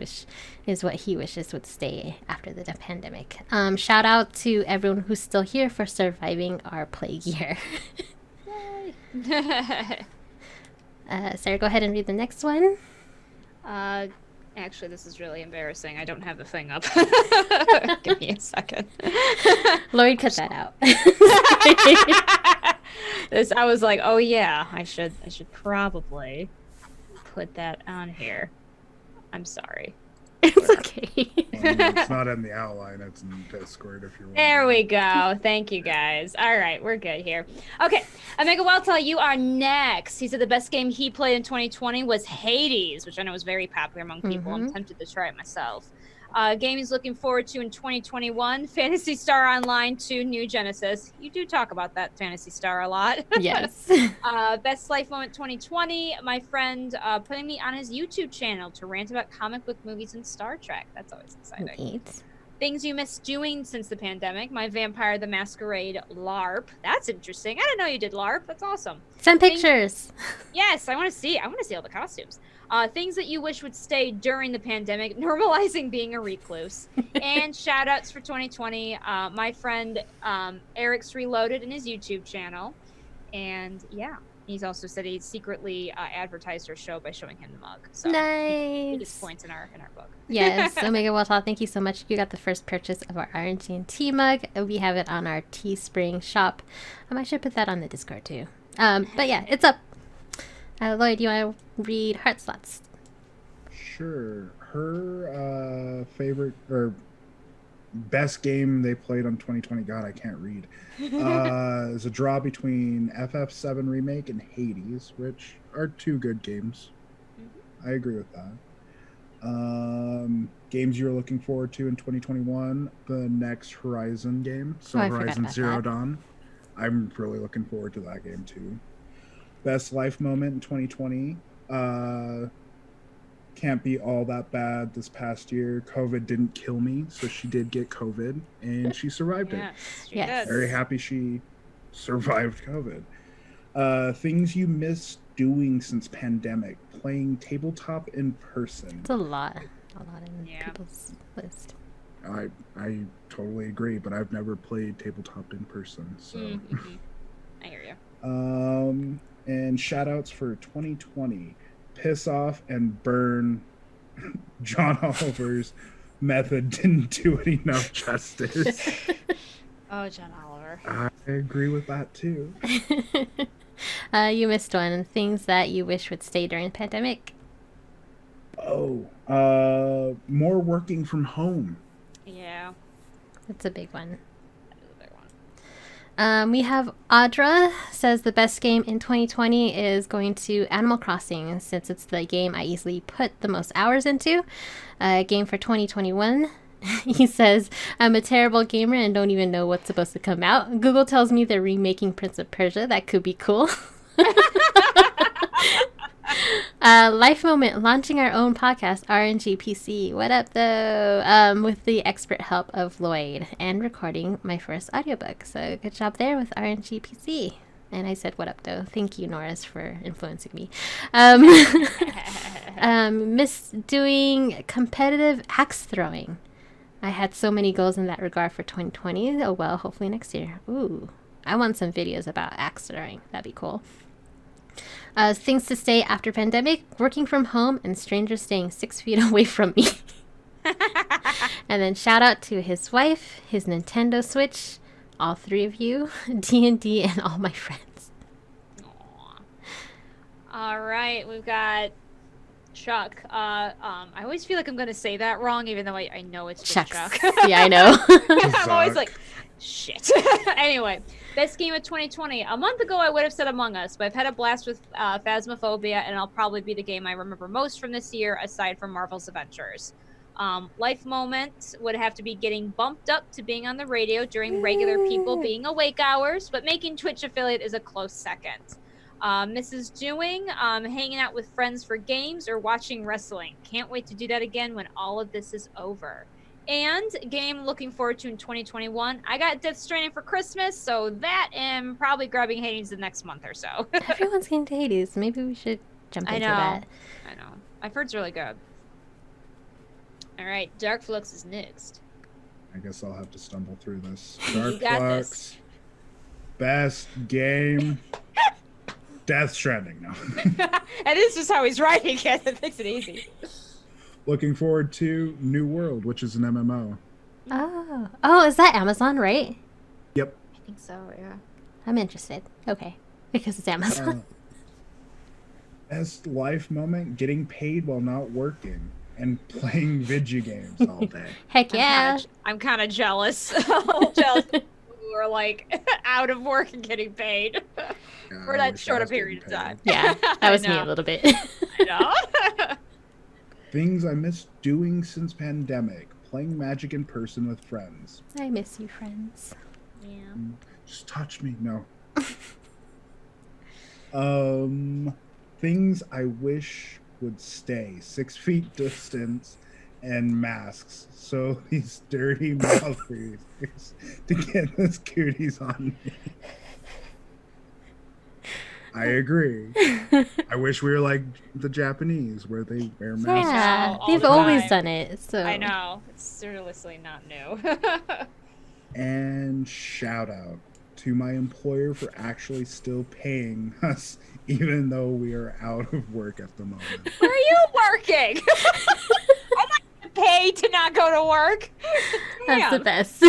what he wishes would stay after the pandemic. Shout out to everyone who's still here for surviving our plague year. Sarah, go ahead and read the next one. Actually, this is really embarrassing. I don't have the thing up. Give me a second. Lloyd, cut that out. I was like, oh yeah, I should probably put that on here. I'm sorry. It's okay. It's not in the outline, it's in Discord if you're wondering. There we go. Thank you guys. All right, we're good here. Okay, Omega Welltell, you are next. He said the best game he played in 2020 was Hades, which I know is very popular among people. I'm tempted to try it myself. Game he's looking forward to in 2021, Phantasy Star Online 2 New Genesis. You do talk about that Phantasy Star a lot. Yes. Best life moment 2020, my friend putting me on his YouTube channel to rant about comic book movies and Star Trek. That's always exciting. Neat. Things you missed doing since the pandemic, my Vampire the Masquerade LARP. That's interesting. I didn't know you did LARP. That's awesome. Send pictures. Yes, I want to see all the costumes. Things that you wish would stay during the pandemic, normalizing being a recluse. And shout outs for 2020. My friend Eric's Reloaded in his YouTube channel. And yeah, he's also said he secretly advertised our show by showing him the mug. So he gets Nice. points in our book. Yes, Omega Welltall, thank you so much. You got the first purchase of our RNG&T mug. We have it on our Teespring shop. I should put that on the Discord too. But yeah, it's up. Lloyd, do you want to read Heart Slots? Sure. Her favorite or best game they played on 2020, God, I can't read, is a draw between FF7 Remake and Hades, which are two good games. I agree with that. Games you're looking forward to in 2021, the next Horizon game. So I forgot Horizon about Zero that. Dawn. I'm really looking forward to that game too. Best life moment in 2020. Can't be all that bad this past year. COVID didn't kill me, so she did get COVID and she survived it. Yes. Very happy she survived COVID. Things you miss doing since pandemic. Playing tabletop in person. It's a lot. a lot in people's list. I totally agree, but I've never played tabletop in person, so. Mm-hmm. I hear you. And shout outs for 2020. Piss off and burn. John Oliver's method didn't do it enough justice. Oh, John Oliver. I agree with that too. You missed one. Things that you wish would stay during the pandemic. More working from home. Yeah. That's a big one. That is a big one. We have Audra says the best game in 2020 is going to Animal Crossing, since it's the game I easily put the most hours into. Game for 2021. He says, I'm a terrible gamer and don't even know what's supposed to come out. Google tells me they're remaking Prince of Persia. That could be cool. Life moment, launching our own podcast, RNG PC. What up, though? With the expert help of Lloyd and recording my first audiobook. So good job there with RNG PC. And I said, what up, though? Thank you, Norris, for influencing me. Miss doing competitive axe throwing. I had so many goals in that regard for 2020. Oh, well, hopefully next year. Ooh, I want some videos about axe throwing. That'd be cool. Things to stay after pandemic, working from home, and strangers staying 6 feet away from me. And then shout out to his wife, his Nintendo Switch, all three of you, D&D, and all my friends. Aww. All right, we've got Chuck. I always feel like I'm going to say that wrong, even though I know it's just Chuck. Yeah, I know. I'm always like, shit. Anyway. Best game of 2020. A month ago, I would have said Among Us, but I've had a blast with Phasmophobia, and it'll probably be the game I remember most from this year, aside from Marvel's Avengers. Life moment would have to be getting bumped up to being on the radio during regular people being awake hours, but making Twitch affiliate is a close second. Mrs. Doing, hanging out with friends for games or watching wrestling. Can't wait to do that again when all of this is over. And game looking forward to in 2021. I got Death Stranding for Christmas, so that and probably grabbing Hades the next month or so. Everyone's getting to Hades. Maybe we should jump into that. I know. I've heard it's really good. All right, Dark Flux is next. I guess I'll have to stumble through this. You Dark got Flux. this. Best game. Death Stranding. No. And this is how he's writing it. It makes it easy. Looking forward to New World, which is an MMO. Oh, is that Amazon, right? Yep. I think so, yeah. I'm interested. Okay. Because it's Amazon. Best life moment, getting paid while not working and playing video games all day. Heck yeah. I'm kind of jealous. I'm jealous of people who are like out of work and getting paid for that short a period of time. Yeah, that was me a little bit. I know. Things I miss doing since pandemic. Playing Magic in person with friends. I miss you, friends. Yeah. Just touch me. No. Things I wish would stay. 6 feet distance and masks. So these dirty motherfuckers to get those cooties on me. I agree. I wish we were like the Japanese, where they wear masks. Yeah, all they've the always time. done it. So I know. It's seriously not new. And shout out to my employer for actually still paying us, even though we are out of work at the moment. Where are you working? I'm not paid to not go to work. that's the best.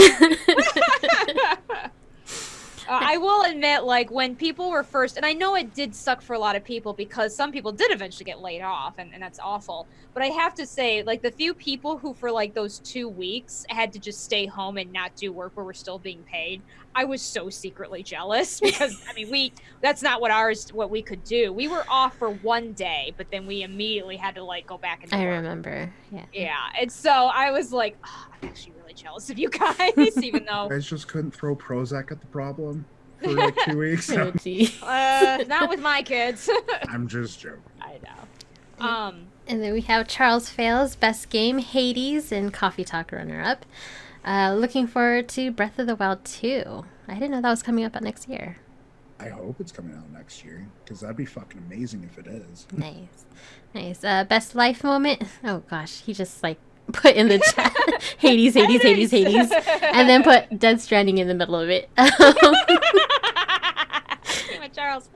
I will admit, like, when people were first, and I know it did suck for a lot of people because some people did eventually get laid off, and that's awful. But I have to say, like, the few people who for, like, those 2 weeks had to just stay home and not do work but were still being paid, I was so secretly jealous because, I mean, that's not what we could do. We were off for 1 day, but then we immediately had to, like, go back and I remember, yeah. Yeah, and so I was like, oh, I'm actually really jealous of you guys, even though... You guys just couldn't throw Prozac at the problem for like 2 weeks. Oh, gee. Not with my kids. I'm just joking. I know. And then we have Charles Fails, Best Game, Hades, and Coffee Talk runner-up. Looking forward to Breath of the Wild 2. I didn't know that was coming up next year. I hope it's coming out next year because that'd be fucking amazing if it is. Nice. Best life moment? Oh gosh, he just like put in the chat Hades, and then put Death Stranding in the middle of it. Charles.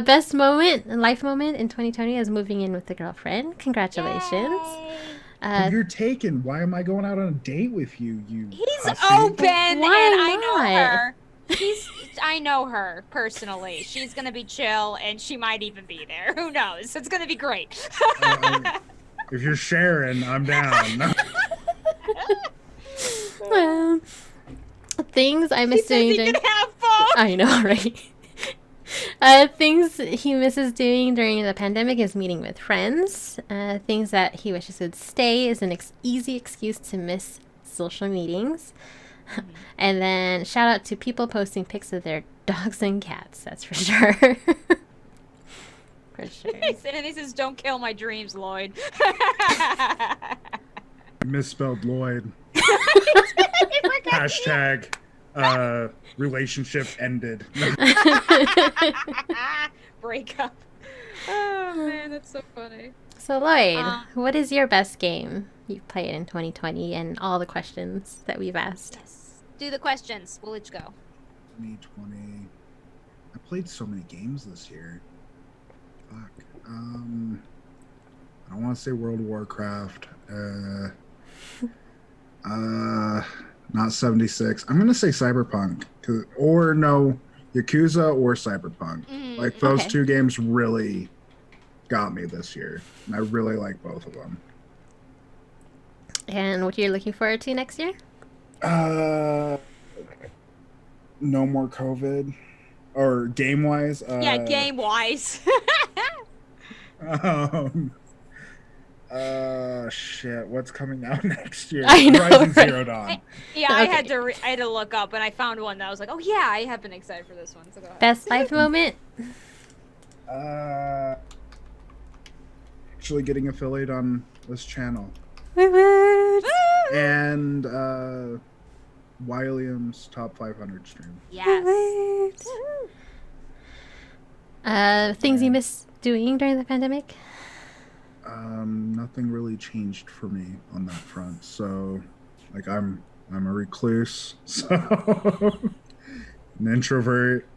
Best life moment in 2020 is moving in with a girlfriend. Congratulations. You're taken. Why am I going out on a date with you? He's pussy? open, Why and I know not? her. I know her personally. She's gonna be chill, and she might even be there. Who knows? It's gonna be great. If you're sharing, I'm down. Things I miss doing. He can have fun. I know, right? Things he misses doing during the pandemic is meeting with friends. Things that he wishes would stay is an easy excuse to miss social meetings. And then shout out to people posting pics of their dogs and cats. That's for sure. For sure. And he says, "Don't kill my dreams, Lloyd." Misspelled Lloyd. Hashtag relationship ended. Breakup. Oh man, that's so funny. So Lloyd, what is your best game you've played in 2020 and all the questions that we've asked? Yes. Do the questions. We'll let you go. 2020. I played so many games this year. Fuck. I don't want to say World of Warcraft. Not 76. I'm gonna say Cyberpunk, or no, Yakuza or Cyberpunk. Like those two games really got me this year, and I really like both of them. And what you're looking forward to next year? No more COVID, or game wise. Yeah, game wise. Shit, what's coming out next year? I know, Horizon right? Zero Dawn. I had to look up, and I found one that I was like, oh yeah, I have been excited for this one. So go ahead. Best life moment? Actually getting affiliate on this channel. Woo-woo. And William's top 500 stream. Yes. Things you miss doing during the pandemic? Nothing really changed for me on that front. So, like, I'm a recluse, so an introvert.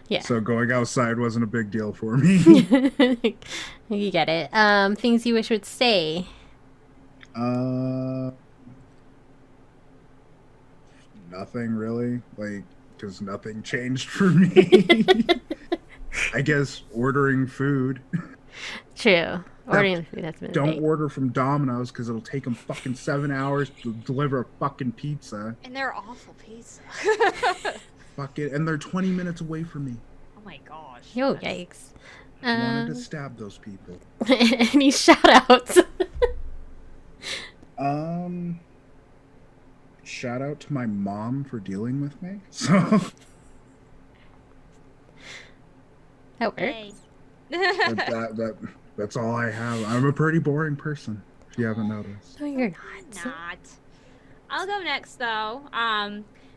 Yeah. So going outside wasn't a big deal for me. You get it. Things you wish would stay? Nothing really, like, because nothing changed for me. I guess ordering food. True. Ordering food, that's been a Don't big. order from Domino's because it'll take them fucking 7 hours to deliver a fucking pizza. And they're awful pizza. Fuck it, and they're 20 minutes away from me. Oh my gosh. Yo, yikes. I wanted to stab those people. Any shout outs? Shout out to my mom for dealing with me. So That works. Hey. that's all I have. I'm a pretty boring person, if you haven't noticed. No, you're not. Not. I'll go next though.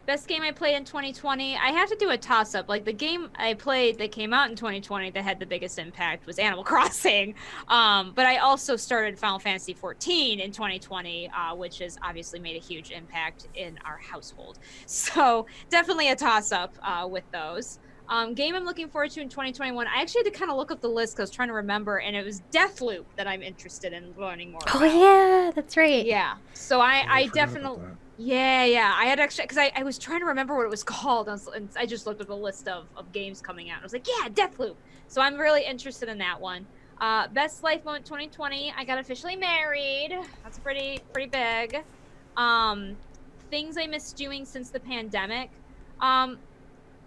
Best game I played in 2020. I have to do a toss up. Like the game I played that came out in 2020 that had the biggest impact was Animal Crossing. But I also started Final Fantasy 14 in 2020, which has obviously made a huge impact in our household. So definitely a toss up with those. Game I'm looking forward to in 2021. I actually had to kind of look up the list because I was trying to remember, and it was Deathloop that I'm interested in learning more Oh, about. yeah, that's right. Yeah. So I forgot about definitely. that. Yeah. I had actually, because I was trying to remember what it was called, and I just looked at the list of games coming out. And I was like, yeah, Deathloop. So I'm really interested in that one. Best life moment 2020. I got officially married. That's pretty big. Things I missed doing since the pandemic.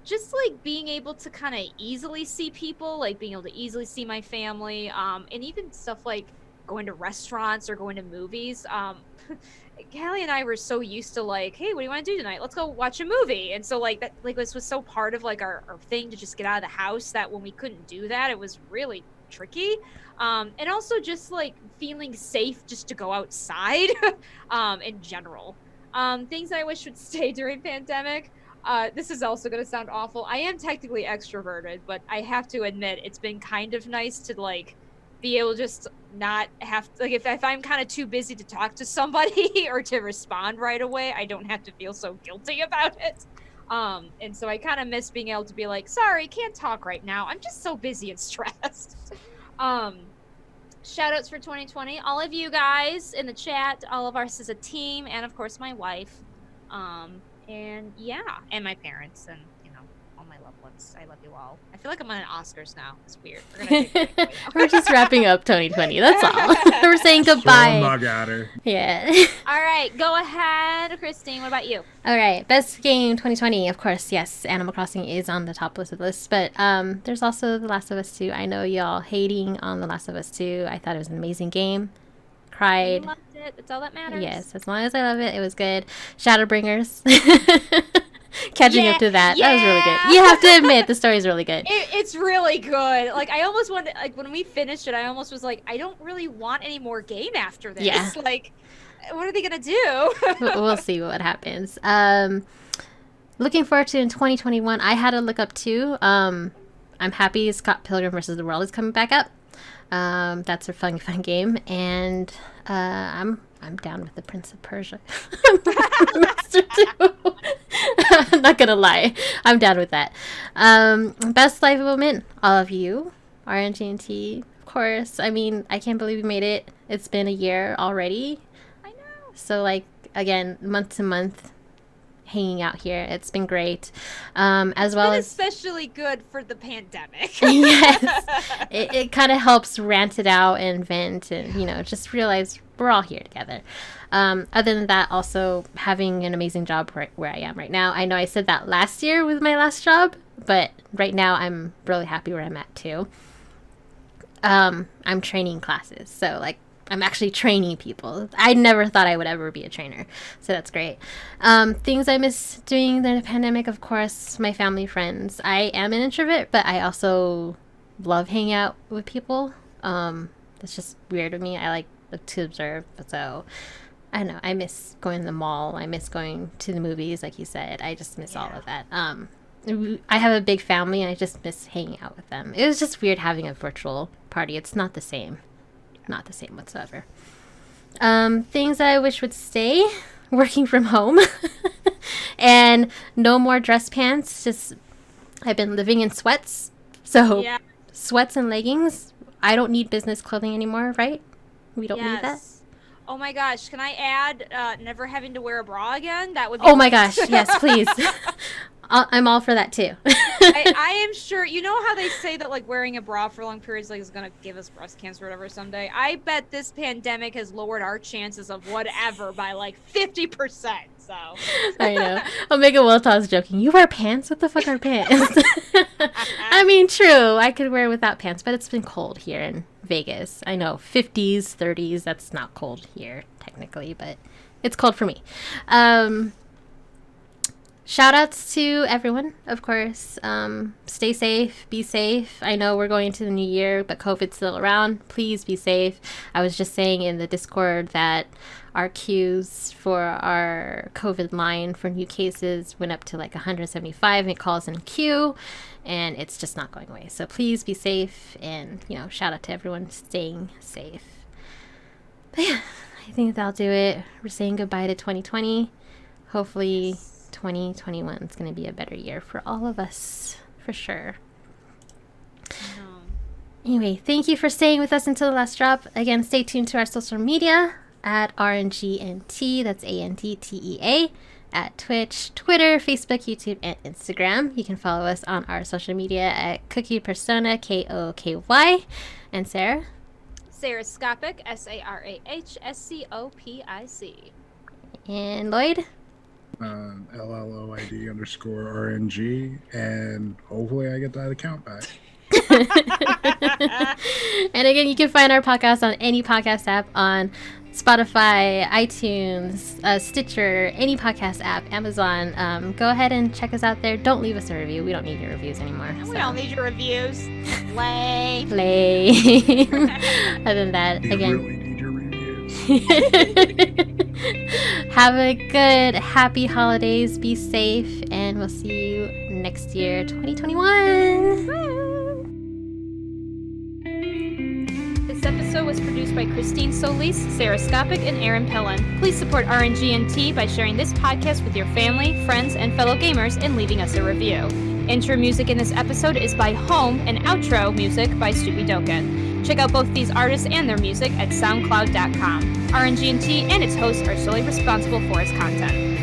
Just like being able to kind of easily see people, like being able to easily see my family, and even stuff like going to restaurants or going to movies. Callie and I were so used to like, hey, what do you want to do tonight? Let's go watch a movie. And so like that, like this was so part of like our thing to just get out of the house that when we couldn't do that, it was really tricky. And also just like feeling safe just to go outside in general. Things I wish would stay during pandemic. This is also going to sound awful. I am technically extroverted, but I have to admit it's been kind of nice to like be able to just not have like if I'm kind of too busy to talk to somebody or to respond right away, I don't have to feel so guilty about it. And so I kind of miss being able to be like, sorry, can't talk right now. I'm just so busy and stressed. Shout outs for 2020. All of you guys in the chat, all of us as a team, and of course my wife. And yeah, and my parents and, you know, all my loved ones. I love you all. I feel like I'm on an Oscars now. It's weird. We're gonna take it away now. We're just wrapping up 2020. That's all. We're saying goodbye. Throw a mug at her. Yeah. All right, go ahead, Christine. What about you? All right, best game 2020. Of course, yes, Animal Crossing is on the top list of the list, but there's also The Last of Us 2. I know y'all hating on The Last of Us 2. I thought it was an amazing game. Cried. You loved it. That's all that matters. Yes, as long as I love it, it was good. Shadowbringers. Catching up to that. Yeah. That was really good. You have to admit, the story's really good. It's really good. Like, I almost wanted, like, when we finished it, I almost was like, I don't really want any more game after this. Yeah. Like, what are they going to do? We'll see what happens. Looking forward to in 2021, I had to look up too. I'm happy Scott Pilgrim vs. the World is coming back up. That's a fun game, and I'm down with the Prince of Persia. Master 2. I'm not gonna lie, I'm down with that. Best life moment, all of you, RNG&T, of course. I mean, I can't believe we made it. It's been a year already. I know. So, like, again, month to month, hanging out here. It's been great. As well as especially good for the pandemic. Yes, it kind of helps rant it out and vent and, you know, just realize we're all here together. Other than that, also having an amazing job right where I am right now. I know I said that last year with my last job, but right now I'm really happy where I'm at too. I'm training classes, so like I'm actually training people. I never thought I would ever be a trainer, so that's great. Things I miss doing the pandemic, of course, my family, friends. I am an introvert, but I also love hanging out with people. That's just weird to me. I like to observe, so I don't know. I miss going to the mall. I miss going to the movies, like you said. I just miss all of that. I have a big family, and I just miss hanging out with them. It was just weird having a virtual party. It's not the same. Not the same whatsoever. Things that I wish would stay: working from home and no more dress pants. Just I've been living in sweats, so Yeah. sweats and leggings. I don't need business clothing anymore, right? We don't need that. Oh my gosh, can I add never having to wear a bra again? That would be Oh my great. gosh, yes, please. I'm all for that too. I am sure, you know how they say that like wearing a bra for long periods like is gonna give us breast cancer or whatever someday? I bet this pandemic has lowered our chances of whatever by like 50%. So I know. Omega Wiltaw's joking. You wear pants? What the fuck are pants? I mean, true. I could wear without pants, but it's been cold here in Vegas. I know, 50s, 30s. That's not cold here, technically, but it's cold for me. Shout outs to everyone, of course. Stay safe, be safe. I know we're going into the new year, but COVID's still around. Please be safe. I was just saying in the Discord that our queues for our COVID line for new cases went up to like 175. It calls in queue, and it's just not going away. So please be safe, and, you know, shout out to everyone staying safe. But yeah, I think that'll do it. We're saying goodbye to 2020. Hopefully 2021 is going to be a better year for all of us, for sure. Anyway, thank you for staying with us until the last drop. Again, stay tuned to our social media at RNGNT, that's ANTTEA, at Twitch, Twitter, Facebook, YouTube, and Instagram. You can follow us on our social media at Cookie Persona, KOKY. And Sarah? Sarahscopic, SARAHSCOPIC. And Lloyd? LLOID_RNG, and hopefully I get that account back. And again, you can find our podcast on any podcast app, on Spotify, iTunes, Stitcher, any podcast app, Amazon. Go ahead and check us out there. Don't leave us a review. We don't need your reviews anymore. We don't need your reviews. Lame. Lame. Other than that, You again. really need your reviews. Have a good, happy holidays. Be safe, and we'll see you next year, 2021. This episode was produced by Christine Solis, Sarah Skopik, and Aaron Pellin. Please support RNG&T by sharing this podcast with your family, friends, and fellow gamers and leaving us a review. Intro music in this episode is by Home, and outro music by Stupidoken. Check out both these artists and their music at soundcloud.com. RNG&T and its hosts are solely responsible for its content.